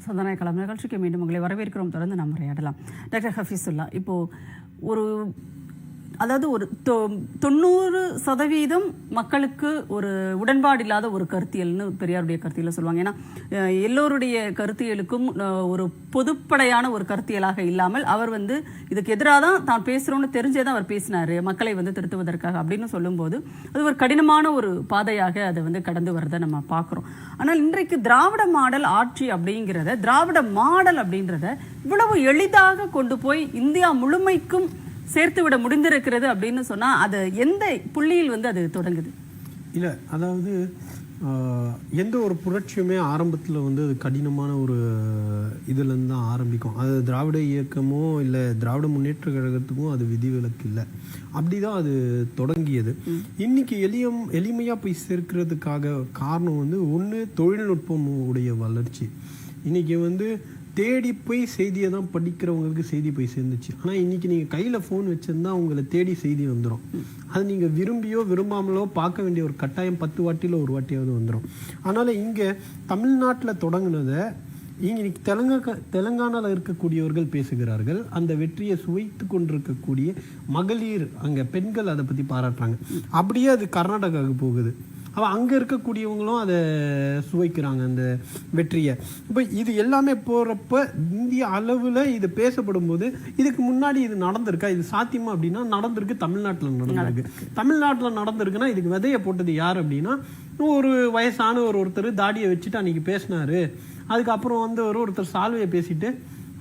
சந்தன கலாம் நிகழ்ச்சிக்கு மீண்டும் உங்களை வரவேற்கிறோம். தொடர்ந்து நாம் உரையாடலாம். டாக்டர் ஹஃபீசுல்லா, இப்போது ஒரு அதாவது ஒரு 90% மக்களுக்கு ஒரு உடன்பாடு இல்லாத ஒரு கருத்தியல்னு பெரியாருடைய கருத்தியல சொல்லுவாங்க. ஏன்னா எல்லோருடைய கருத்தியலுக்கும் ஒரு பொதுப்படையான ஒரு கருத்தியலாக இல்லாமல் அவர் வந்து இதுக்கு எதிராக தான் பேசுகிறோன்னு தெரிஞ்சே தான் அவர் பேசினார், மக்களை வந்து திருத்துவதற்காக அப்படின்னு சொல்லும்போது அது ஒரு கடினமான ஒரு பாதையாக அதை வந்து கடந்து வரதை நம்ம பார்க்குறோம். ஆனால் இன்றைக்கு திராவிட மாடல் ஆட்சி அப்படிங்கிறத, திராவிட மாடல் அப்படின்றத இவ்வளவு எளிதாக கொண்டு போய் இந்தியா முழுமைக்கும் சேர்த்து விட முடிந்திருக்கிறது அப்படின்னு சொன்னா அது எந்த புள்ளியில் வந்து அது தொடங்குது? இல்லை, அதாவது எந்த ஒரு புரட்சியுமே ஆரம்பத்தில் வந்து அது கடினமான ஒரு இதுலேருந்து தான் ஆரம்பிக்கும். அது திராவிட இயக்கமோ இல்லை திராவிட முன்னேற்ற கழகத்துக்கும் அது விதிவிலக்கு இல்லை. அப்படி தான் அது தொடங்கியது. இன்னைக்கு எளிமையாக போய் சேர்க்கிறதுக்காக காரணம் வந்து ஒன்று தொழில்நுட்பம் உடைய வளர்ச்சி. இன்னைக்கு வந்து தேடி போய் செய்தியை தான் படிக்கிறவங்களுக்கு செய்தி போய் சேர்ந்துச்சு. ஆனால் இன்றைக்கி நீங்கள் கையில் ஃபோன் வச்சுருந்தா உங்களை தேடி செய்தி வந்துடும். அது நீங்கள் விரும்பியோ விரும்பாமலோ பார்க்க வேண்டிய ஒரு கட்டாயம் 10 வாட்டியில் ஒரு வாட்டியாவது வந்துடும். அதனால் இங்கே தமிழ்நாட்டில் தொடங்கினதை இன்னைக்கு தெலுங்கானாவில் இருக்கக்கூடியவர்கள் பேசுகிறார்கள். அந்த வெற்றியை சுவைத்து கொண்டிருக்கக்கூடிய மகளிர், அங்கே பெண்கள் அதை பற்றி பாராட்டுறாங்க. அப்படியே அது கர்நாடகாவுக்கு போகுது. அப்போ அங்கே இருக்கக்கூடியவங்களும் அதை சுவைக்கிறாங்க அந்த வெற்றியை. இப்போ இது எல்லாமே போகிறப்ப இந்திய அளவில் இது பேசப்படும் போது இதுக்கு முன்னாடி இது நடந்திருக்கா, இது சாத்தியமா அப்படின்னா நடந்திருக்கு. தமிழ்நாட்டில் நடந்திருக்குன்னா இதுக்கு விதையை போட்டது யார் அப்படின்னா ஒரு வயசான ஒருத்தர் தாடியை வச்சுட்டு அன்றைக்கி பேசினார். அதுக்கப்புறம் வந்து ஒருத்தர் சால்வையை பேசிட்டு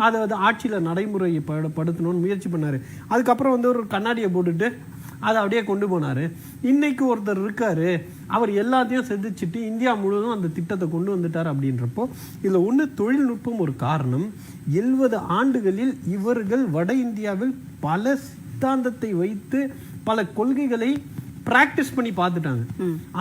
அதை வந்து ஆட்சியில் நடைமுறைப்படுத்தணும்னு முயற்சி பண்ணார். அதுக்கப்புறம் வந்து ஒரு கண்ணாடியை போட்டுட்டு அதை அப்படியே கொண்டு போனார். இன்னைக்கு ஒருத்தர் இருக்காரு, அவர் எல்லாத்தையும் செதுச்சிட்டு இந்தியா முழுவதும் அந்த திட்டத்தை கொண்டு வந்துட்டார். அப்படின்றப்போ இதில் ஒன்று தொழில்நுட்பம் ஒரு காரணம். 70 ஆண்டுகளில் இவர்கள் வட இந்தியாவில் பல சித்தாந்தத்தை வைத்து பல கொள்கைகளை பிராக்டிஸ் பண்ணி பார்த்துட்டாங்க.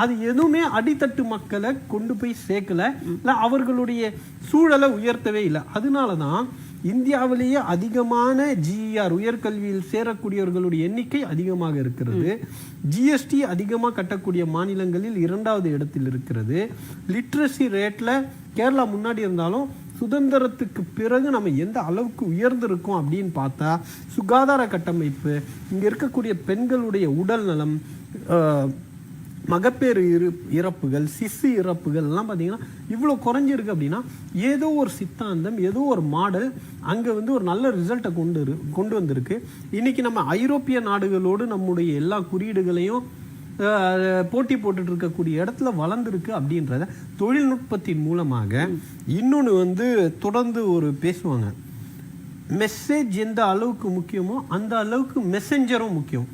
அது எதுவுமே அடித்தட்டு மக்களை கொண்டு போய் சேர்க்கல, இல்லை அவர்களுடைய சூழலை உயர்த்தவே இல்லை. அதனால தான் இந்தியாவிலேயே அதிகமான ஜிஆர் உயர்கல்வியில் சேரக்கூடியவர்களுடைய எண்ணிக்கை அதிகமாக இருக்கிறது. ஜிஎஸ்டி அதிகமாக கட்டக்கூடிய மாநிலங்களில் 2வது இடத்தில் இருக்கிறது. லிட்ரஸி ரேட்டில் கேரளா முன்னாடி இருந்தாலும் சுதந்திரத்துக்கு பிறகு நம்ம எந்த அளவுக்கு உயர்ந்திருக்கோம் அப்படின்னு பார்த்தா சுகாதார கட்டமைப்பு, இங்கே இருக்கக்கூடிய பெண்களுடைய உடல் நலம், மகப்பேறு இறப்புகள், சிசு இறப்புகள் எல்லாம் பார்த்தீங்கன்னா இவ்வளோ குறைஞ்சிருக்கு. அப்படின்னா ஏதோ ஒரு சித்தாந்தம், ஏதோ ஒரு மாடல் அங்கே வந்து ஒரு நல்ல ரிசல்ட்டை கொண்டு வந்திருக்கு. இன்னைக்கு நம்ம ஐரோப்பிய நாடுகளோடு நம்முடைய எல்லா குறியீடுகளையும் போட்டி போட்டுட்டு இருக்கக்கூடிய இடத்துல வளர்ந்துருக்கு. அப்படின்றத தொழில்நுட்பத்தின் மூலமாக இன்னொன்று வந்து தொடர்ந்து ஒரு பேசுவாங்க, மெசேஜ் எந்த அளவுக்கு முக்கியமோ அந்த அளவுக்கு மெசஞ்சரும் முக்கியம்.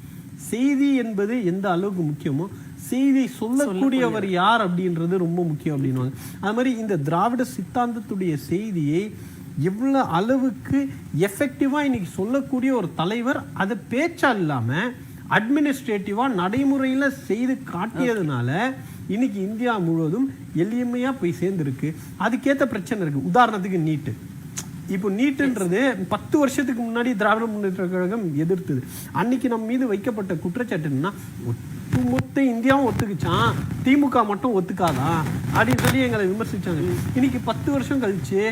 செய்தி என்பது எந்த அளவுக்கு முக்கியமோ செய்தி சொல்லக்கூடியவர் யார் அப்படின்றது ரொம்ப முக்கியம் அப்படின்வாங்க. அது மாதிரி இந்த திராவிட சித்தாந்தத்துடைய செய்தியை எவ்வளோ அளவுக்கு எஃபெக்டிவாக இன்னைக்கு சொல்லக்கூடிய ஒரு தலைவர் அதை பேச்சா இல்லாமல் அட்மினிஸ்ட்ரேட்டிவாக நடைமுறையில் செய்து காட்டியதுனால இன்னைக்கு இந்தியா முழுவதும் எளிமையாக போய் சேர்ந்துருக்கு. அதுக்கேற்ற பிரச்சனை இருக்குது. உதாரணத்துக்கு நீட்டு. இப்போ நீட்டுன்றது 10 வருஷத்துக்கு முன்னாடி திராவிட முன்னேற்ற கழகம் எதிர்த்தது. அன்னைக்கு நம்ம மீது வைக்கப்பட்ட குற்றச்சாட்டு என்னன்னா, ஒட்டுமொத்த இந்தியாவும் ஒத்துக்குச்சான், திமுக மட்டும் ஒத்துக்காதான் அப்படின்னு சொல்லி எங்களை விமர்சிச்சாங்க. இன்னைக்கு 10 வருஷம் கழிச்சு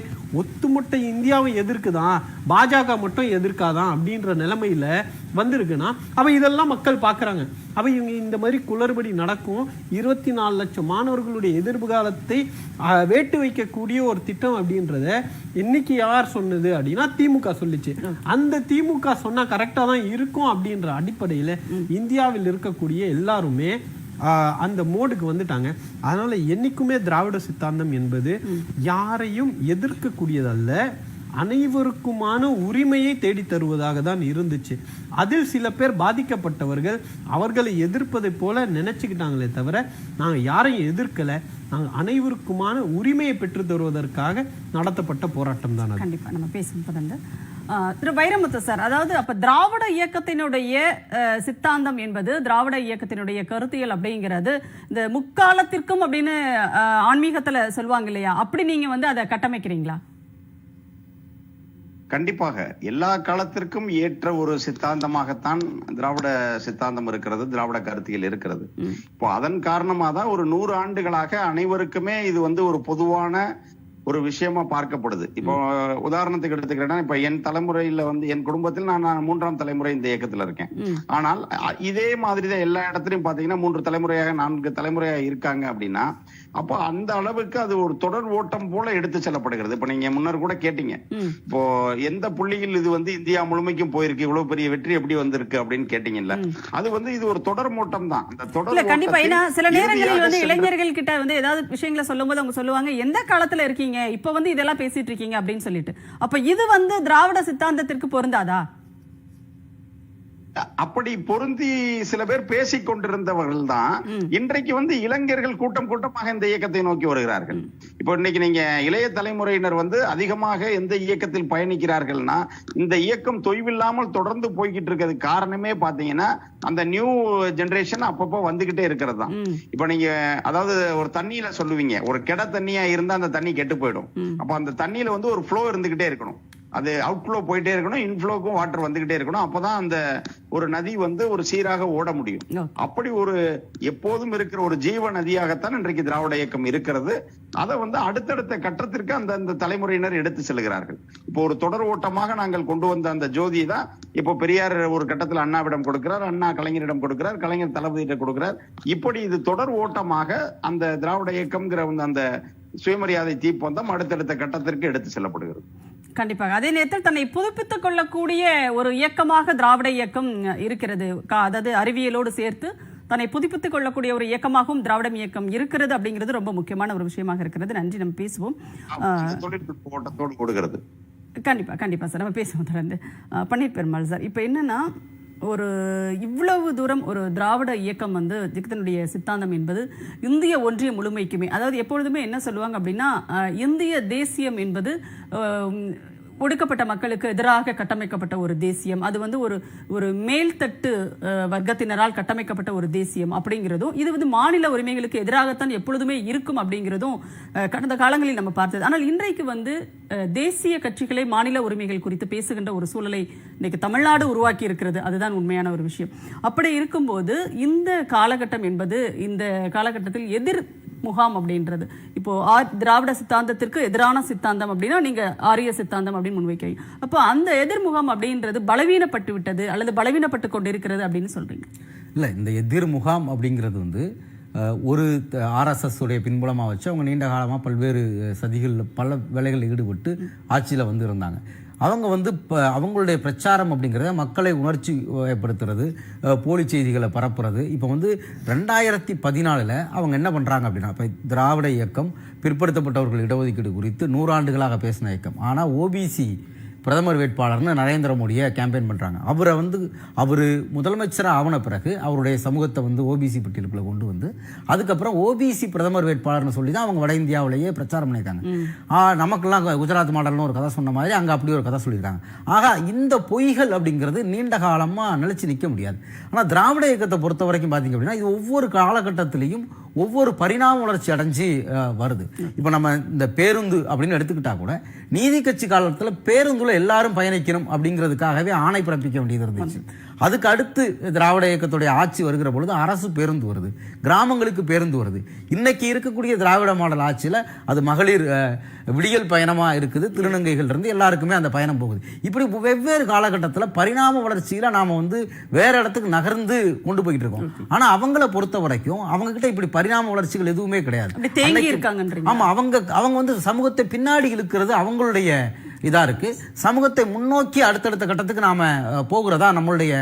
ஒட்டுமொத்த இந்தியாவும் எதிர்க்குதான், பாஜக மட்டும் எதிர்க்காதான் அப்படின்ற நிலைமையில வந்திருக்குன்னா அப்ப இதெல்லாம் மக்கள் பார்க்குறாங்க. அப்ப இவங்க இந்த மாதிரி குளறுபடி நடக்கும். 24 லட்சம் மாணவர்களுடைய எதிர்காலத்தை வேட்டு வைக்கக்கூடிய ஒரு திட்டம் அப்படின்றத இன்னைக்கு யார் சொன்னது அப்படின்னா திமுக சொல்லிச்சு. அந்த திமுக சொன்னா கரெக்டா தான் இருக்கும் அப்படின்ற அடிப்படையில் இந்தியாவில் இருக்கக்கூடிய எல்லாருமே அந்த மோடுக்கு வந்துட்டாங்க. அதனால என்னைக்குமே திராவிட சித்தாந்தம் என்பது யாரையும் எதிர்க்கக்கூடியதல்ல, அனைவருக்குமான உரிமையை தேடி தருவதாக தான் இருந்துச்சு. அதில் சில பேர் பாதிக்கப்பட்டவர்கள் அவர்களை எதிர்ப்பதை போல நினைச்சுக்கிட்டாங்களே தவிர நாங்கள் யாரையும் எதிர்க்கல, நாங்கள் அனைவருக்குமான உரிமையை பெற்று தருவதற்காக நடத்தப்பட்ட போராட்டம் தான். கண்டிப்பா நம்ம பேசும் தொடர்ந்து திரு வைரமுத்து சார், அதாவது அப்ப திராவிட இயக்கத்தினுடைய சித்தாந்தம் என்பது, திராவிட இயக்கத்தினுடைய கருத்தியல் அப்படிங்கிறது இந்த முக்காலத்திற்கும் அப்படின்னு ஆன்மீகத்துல சொல்லுவாங்க இல்லையா, அப்படி நீங்க வந்து அதை கட்டமைக்கிறீங்களா? கண்டிப்பாக எல்லா காலத்திற்கும் ஏற்ற ஒரு சித்தாந்தமாகத்தான் திராவிட சித்தாந்தம் இருக்கிறது, திராவிட கருத்தியல் இருக்கிறது. இப்போ அதன் காரணமாக தான் ஒரு 100 ஆண்டுகளாக அனைவருக்குமே இது வந்து ஒரு பொதுவான ஒரு விஷயமா பார்க்கப்படுது. இப்போ உதாரணத்துக்கு எடுத்துக்கிறேன்னா, இப்ப என் தலைமுறையில வந்து என் குடும்பத்தில் நான் 3ஆம் தலைமுறை இந்த இயக்கத்துல இருக்கேன். ஆனால் இதே மாதிரிதான் எல்லா இடத்துலயும் பாத்தீங்கன்னா 3 தலைமுறையாக 4 தலைமுறையாக இருக்காங்க அப்படின்னா, அப்போ அந்த அளவுக்கு அது ஒரு தொடர் ஓட்டம் போல எடுத்து செல்லப்படுகிறது. இப்ப நீங்க முன்னர் கூட கேட்டீங்க, இப்போ எந்த புள்ளியில் இது வந்து இந்தியா முழுமைக்கும் போயிருக்கு, இவ்வளவு பெரிய வெற்றி எப்படி வந்திருக்கு அப்படின்னு கேட்டீங்கல்ல. அது வந்து இது ஒரு தொடர் ஓட்டம் தான். அந்த தொடர் கண்டிப்பா. ஏன்னா சில நேரங்களில் வந்து இளைஞர்கள் கிட்ட வந்து ஏதாவது விஷயங்களை சொல்லும் போது அவங்க சொல்லுவாங்க, எந்த காலத்துல இருக்கீங்க, இப்ப வந்து இதெல்லாம் பேசிட்டு இருக்கீங்க அப்படின்னு சொல்லிட்டு. அப்ப இது வந்து திராவிட சித்தாந்தத்திற்கு பொருந்தாதா? அப்படி பொருந்தி சில பேர் பேசிக் கொண்டிருந்தவர்கள் தான் இன்றைக்கு வந்து இளைஞர்கள் கூட்டம் கூட்டமாக இந்த இயக்கத்தை நோக்கி வருகிறார்கள். இப்போ இன்னைக்கு நீங்க இளைய தலைமுறையினர் வந்து அதிகமாக எந்த இயக்கத்தில் பயணிக்கிறார்கள்னா, இந்த இயக்கம் தொய்வில்லாமல் தொடர்ந்து போய்கிட்டு இருக்கிறது காரணமே பாத்தீங்கன்னா அந்த நியூ ஜெனரேஷன் அப்பப்போ வந்துகிட்டே இருக்கிறது தான். இப்ப நீங்க அதாவது ஒரு தண்ணியில சொல்லுவீங்க, ஒரு கெட தண்ணியா இருந்தா அந்த தண்ணி கெட்டு போயிடும். அப்ப அந்த தண்ணியில வந்து ஒரு ஃப்ளோ இருந்துகிட்டே இருக்கணும், அது அவுட்ஃப்ளோ போயிட்டே இருக்கணும், இன்ஃப்ளோக்கும் வாட்டர் வந்துகிட்டே இருக்கணும். அப்பதான் அந்த ஒரு நதி வந்து ஒரு சீராக ஓட முடியும். அப்படி ஒரு எப்போதும் இருக்கிற ஒரு ஜீவ நதியாகத்தான் இன்றைக்கு திராவிட இயக்கம் இருக்கிறது. அதை வந்து அடுத்தடுத்த கட்டத்திற்கு அந்த தலைமுறையினர் எடுத்து செல்கிறார்கள். இப்போ ஒரு தொடர் ஓட்டமாக நாங்கள் கொண்டு வந்த அந்த ஜோதியை தான் இப்போ பெரியார் ஒரு கட்டத்தில் அண்ணாவிடம் கொடுக்கிறார், அண்ணா கலைஞரிடம் கொடுக்கிறார், கலைஞர் தளபதியிடம் கொடுக்கிறார். இப்படி இது தொடர் ஓட்டமாக அந்த திராவிட இயக்கம்ங்கிற அந்த சுயமரியாதை தீப்பந்தம் அடுத்தடுத்த கட்டத்திற்கு எடுத்து செல்லப்படுகிறது. கண்டிப்பாக. அதே நேரத்தில் தன்னை புதுப்பித்துக் கொள்ளக்கூடிய ஒரு இயக்கமாக திராவிட இயக்கம் இருக்கிறது. அதாவது அறிவியலோடு சேர்த்து தன்னை புதுப்பித்துக் கொள்ளக்கூடிய ஒரு இயக்கமாகவும் திராவிடம் இயக்கம் இருக்கிறது அப்படிங்கிறது ரொம்ப முக்கியமான ஒரு விஷயமாக இருக்கிறது. நன்றி, நம்ம பேசுவோம். தொழில்நுட்ப ஓட்டத்தோடு கொடுக்கிறது. கண்டிப்பா சார், நம்ம பேசுவோம் தொடர்ந்து. பன்னீர் பெருமாள் சார், இப்போ என்னன்னா ஒரு இவ்வளவு தூரம் ஒரு திராவிட இயக்கம் ஜெகதனுடைய சித்தாந்தம் என்பது இந்திய ஒன்றிய முழுமைக்குமே, அதாவது எப்பொழுதுமே என்ன சொல்லுவாங்க அப்படின்னா, இந்திய தேசியம் என்பது ஒடுக்கப்பட்ட மக்களுக்கு எதிராக கட்டமைக்கப்பட்ட ஒரு தேசியம், அது ஒரு ஒரு மேல்தட்டு வர்க்கத்தினரால் கட்டமைக்கப்பட்ட ஒரு தேசியம் அப்படிங்கிறதும், இது மாநில உரிமைகளுக்கு எதிராகத்தான் எப்பொழுதுமே இருக்கும் அப்படிங்கிறதும் கடந்த காலங்களில் நம்ம பார்த்தது. ஆனால் இன்றைக்கு தேசிய கட்சிகளை மாநில உரிமைகள் குறித்து பேசுகின்ற ஒரு சூழலை இன்னைக்கு தமிழ்நாடு உருவாக்கி இருக்கிறது. அதுதான் உண்மையான ஒரு விஷயம். அப்படி இருக்கும்போது இந்த காலகட்டம் என்பது, இந்த காலகட்டத்தில் எதிர் முகாம் அப்படின்றது, இப்போ திராவிட சித்தாந்தத்திற்கு எதிரான சித்தாந்தம் அப்படின்னா நீங்க ஆரிய சித்தாந்தம் அப்படின்னு முன்வைக்கிறீங்க. அப்போ அந்த எதிர் முகாம் அப்படின்றது பலவீனப்பட்டு விட்டது அல்லது பலவீனப்பட்டு கொண்டிருக்கிறது அப்படின்னு சொல்றீங்க? இல்லை, இந்த எதிர் முகாம் அப்படிங்கிறது ஒரு ஆர்எஸ்எஸ் உடைய பின்புலமாக வச்சு அவங்க நீண்ட காலமாக பல்வேறு சதிகள் பல வேலைகளில் ஈடுபட்டு ஆட்சியில் இருந்தாங்க. அவங்க அவங்களுடைய பிரச்சாரம் அப்படிங்கிறத மக்களை உணர்ச்சி வயப்படுத்துறது, போலி செய்திகளை பரப்புறது. இப்போ 2014 அவங்க என்ன பண்ணுறாங்க அப்படின்னா, இப்போ திராவிட இயக்கம் பிற்படுத்தப்பட்டவர்கள் இடஒதுக்கீடு குறித்து 100 ஆண்டுகளாக பேசின இயக்கம். ஆனால் ஓபிசி பிரதமர் வேட்பாளர்னு நரேந்திர மோடியை கேம்பெயின் பண்ணுறாங்க. அவர் முதலமைச்சராக ஆன பிறகு அவருடைய சமூகத்தை ஓபிசி பட்டியலுக்குள்ளே கொண்டு அதுக்கப்புறம் ஓபிசி பிரதமர் வேட்பாளர்னு சொல்லி தான் அவங்க வட இந்தியாவிலேயே பிரச்சாரம் பண்ணியிருக்காங்க. நமக்கெல்லாம் குஜராத் மாடல்னு ஒரு கதை சொன்ன மாதிரி அங்கே அப்படி ஒரு கதை சொல்லியிருக்காங்க. ஆக இந்த பொய்கள் அப்படிங்கிறது நீண்ட காலமாக நிலைச்சு நிற்க முடியாது. ஆனால் திராவிட இயக்கத்தை பொறுத்த வரைக்கும் பார்த்தீங்க அப்படின்னா, இது ஒவ்வொரு காலகட்டத்திலையும் ஒவ்வொரு பரிணாம வளர்ச்சி அடைஞ்சு வருது. இப்போ நம்ம இந்த பேருந்து அப்படின்னு எடுத்துக்கிட்டா கூட, நீதி கட்சி காலத்தில் பேருந்துல எல்லாரும் பயணிக்கணும் அப்படிங்கிறதுக்காகவே ஆணை பிறப்பிக்க வேண்டியது இருந்துச்சு. அதுக்கு அடுத்து திராவிட இயக்கத்துடைய ஆட்சி வருகிற பொழுது அரசு பேருந்து வருது, கிராமங்களுக்கு பேருந்து வருது. இன்னைக்கு இருக்கக்கூடிய திராவிட மாடல் ஆட்சியில் அது மகளிர் விடியல் பயணமாக இருக்குது, திருநங்கைகள் இருந்து எல்லாருக்குமே அந்த பயணம் போகுது. இப்படி வெவ்வேறு காலகட்டத்தில் பரிணாம வளர்ச்சியில் நாம் வேற இடத்துக்கு நகர்ந்து கொண்டு போயிட்டு இருக்கோம். ஆனால் அவங்கள பொறுத்த வரைக்கும் அவங்க கிட்ட இப்படி பரிணாம வளர்ச்சிகள் எதுவுமே கிடையாது. ஆமாம், அவங்க சமூகத்தை பின்னாடி இழுக்கிறது அவங்களுடைய இதா இருக்கு. சமூகத்தை முன்னோக்கி அடுத்தடுத்த கட்டத்துக்கு நாம போகிறதா நம்மளுடைய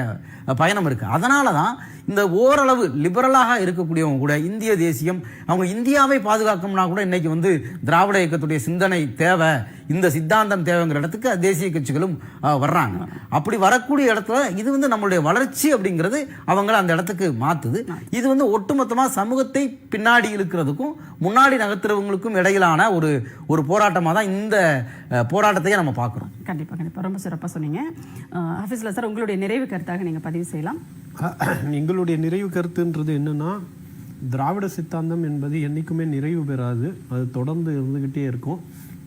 பயணம் இருக்கு. அதனால தான் இந்த ஓரளவு லிபரலாக இருக்கக்கூடியவங்க கூட இந்திய தேசியம், அவங்க இந்தியாவை பாதுகாக்கணும்னா கூட இன்னைக்கு திராவிட இயக்கத்துடைய சிந்தனை தேவை, இந்த சித்தாந்தம் தேவைங்கிற இடத்துக்கு தேசிய கட்சிகளும் வர்றாங்க. அப்படி வரக்கூடிய இடத்துல இது நம்மளுடைய வளர்ச்சி அப்படிங்கிறது அவங்கள அந்த இடத்துக்கு மாத்துது. இது ஒட்டுமொத்தமாக சமூகத்தை பின்னாடி இழுக்கிறதுக்கும் முன்னாடி நகர்த்துறவங்களுக்கும் இடையிலான ஒரு போராட்டமாக தான் இந்த போராட்டத்தையே நம்ம பார்க்குறோம். கண்டிப்பாக ரொம்ப சிறப்பாக சொன்னீங்க. ஹஃபீஸ்ல சார், உங்களுடைய நிறைவு கருத்தாக நீங்கள் பதிவு செய்யலாம். எங்களுடைய நிறைவு கருத்துன்றது என்னன்னா, திராவிட சித்தாந்தம் என்பது என்றைக்குமே நிறைவு பெறாது, அது தொடர்ந்து இருந்துக்கிட்டே இருக்கும்.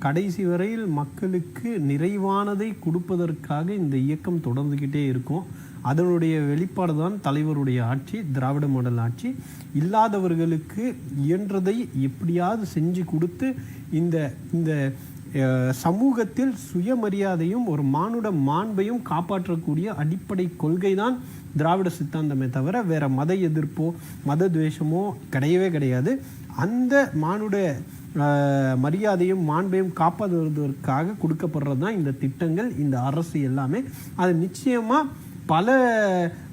கடைசி வரையில் மக்களுக்கு நிறைவானதை கொடுப்பதற்காக இந்த இயக்கம் தொடர்ந்துக்கிட்டே இருக்கும். அதனுடைய வெளிப்பாடு தான் தலைவருடைய ஆட்சி, திராவிட மாடல் ஆட்சி. இல்லாதவர்களுக்கு இயன்றதை எப்படியாவது செஞ்சு கொடுத்து இந்த சமூகத்தில் சுயமரியாதையும் ஒரு மானுட மாண்பையும் காப்பாற்றக்கூடிய அடிப்படை கொள்கை தான் திராவிட சித்தாந்தமே தவிர வேற மத எதிர்ப்போ மத துவேஷமோ கிடையவே கிடையாது. அந்த மானுட மரியாதையும் மாண்பையும் காப்பாற்றுவதற்காக கொடுக்கப்படுறது தான் இந்த திட்டங்கள், இந்த அரசு எல்லாமே. அது நிச்சயமாக பல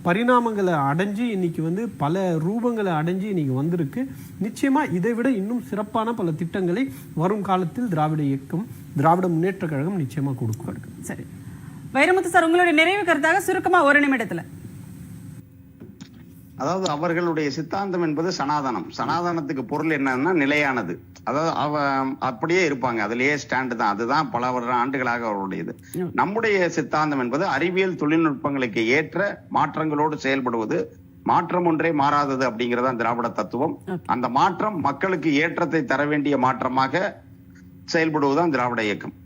பரிணாமங்களை அடைஞ்சு இன்னைக்கு பல ரூபங்களை அடைஞ்சு இன்னைக்கு வந்திருக்கு. நிச்சயமாக இதை விட இன்னும் சிறப்பான பல திட்டங்களை வரும் காலத்தில் திராவிட இயக்கம், திராவிட முன்னேற்ற கழகம் நிச்சயமாக கொடுக்கும். சரி, வைரமுத்து சார், உங்களுடைய நிறைவு கருத்தாக சுருக்கமா ஒரு நிமிடத்துல. அதாவது அவர்களுடைய சித்தாந்தம் என்பது சனாதனம். சனாதனத்துக்கு பொருள் என்னன்னா நிலையானது. அதாவது அப்படியே இருப்பாங்க, அதுலயே ஸ்டாண்டு தான். அதுதான் பல ஆண்டுகளாக அவருடையது. நம்முடைய சித்தாந்தம் என்பது அறிவியல் தொழில்நுட்பங்களுக்கு ஏற்ற மாற்றங்களோடு செயல்படுவது, மாற்றம் ஒன்றே மாறாதது அப்படிங்கறதா திராவிட தத்துவம். அந்த மாற்றம் மக்களுக்கு ஏற்றத்தை தர வேண்டிய மாற்றமாக செயல்படுவதுதான் திராவிட இயக்கம்.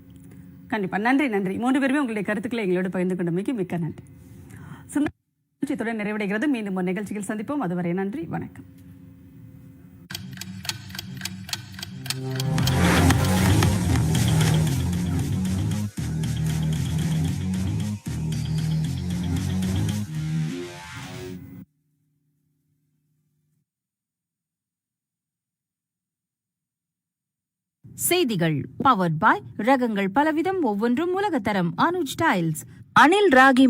கண்டிப்பா. நன்றி. 3 பேருமே உங்களுடைய கருத்துக்களை எங்களோடு பகிர்ந்து கொண்டமைக்கு மிக்க நன்றி. நிறைவடைகிறது. மீண்டும் ஒரு நிகழ்ச்சியில் சந்திப்போம். அதுவரை நன்றி, வணக்கம். செய்திகள் பவர்ட் பாய் ரகங்கள் பலவிதம், ஒவ்வொன்றும் உலகத்தரம். அனுஜ் டைல்ஸ், அனில் ராகி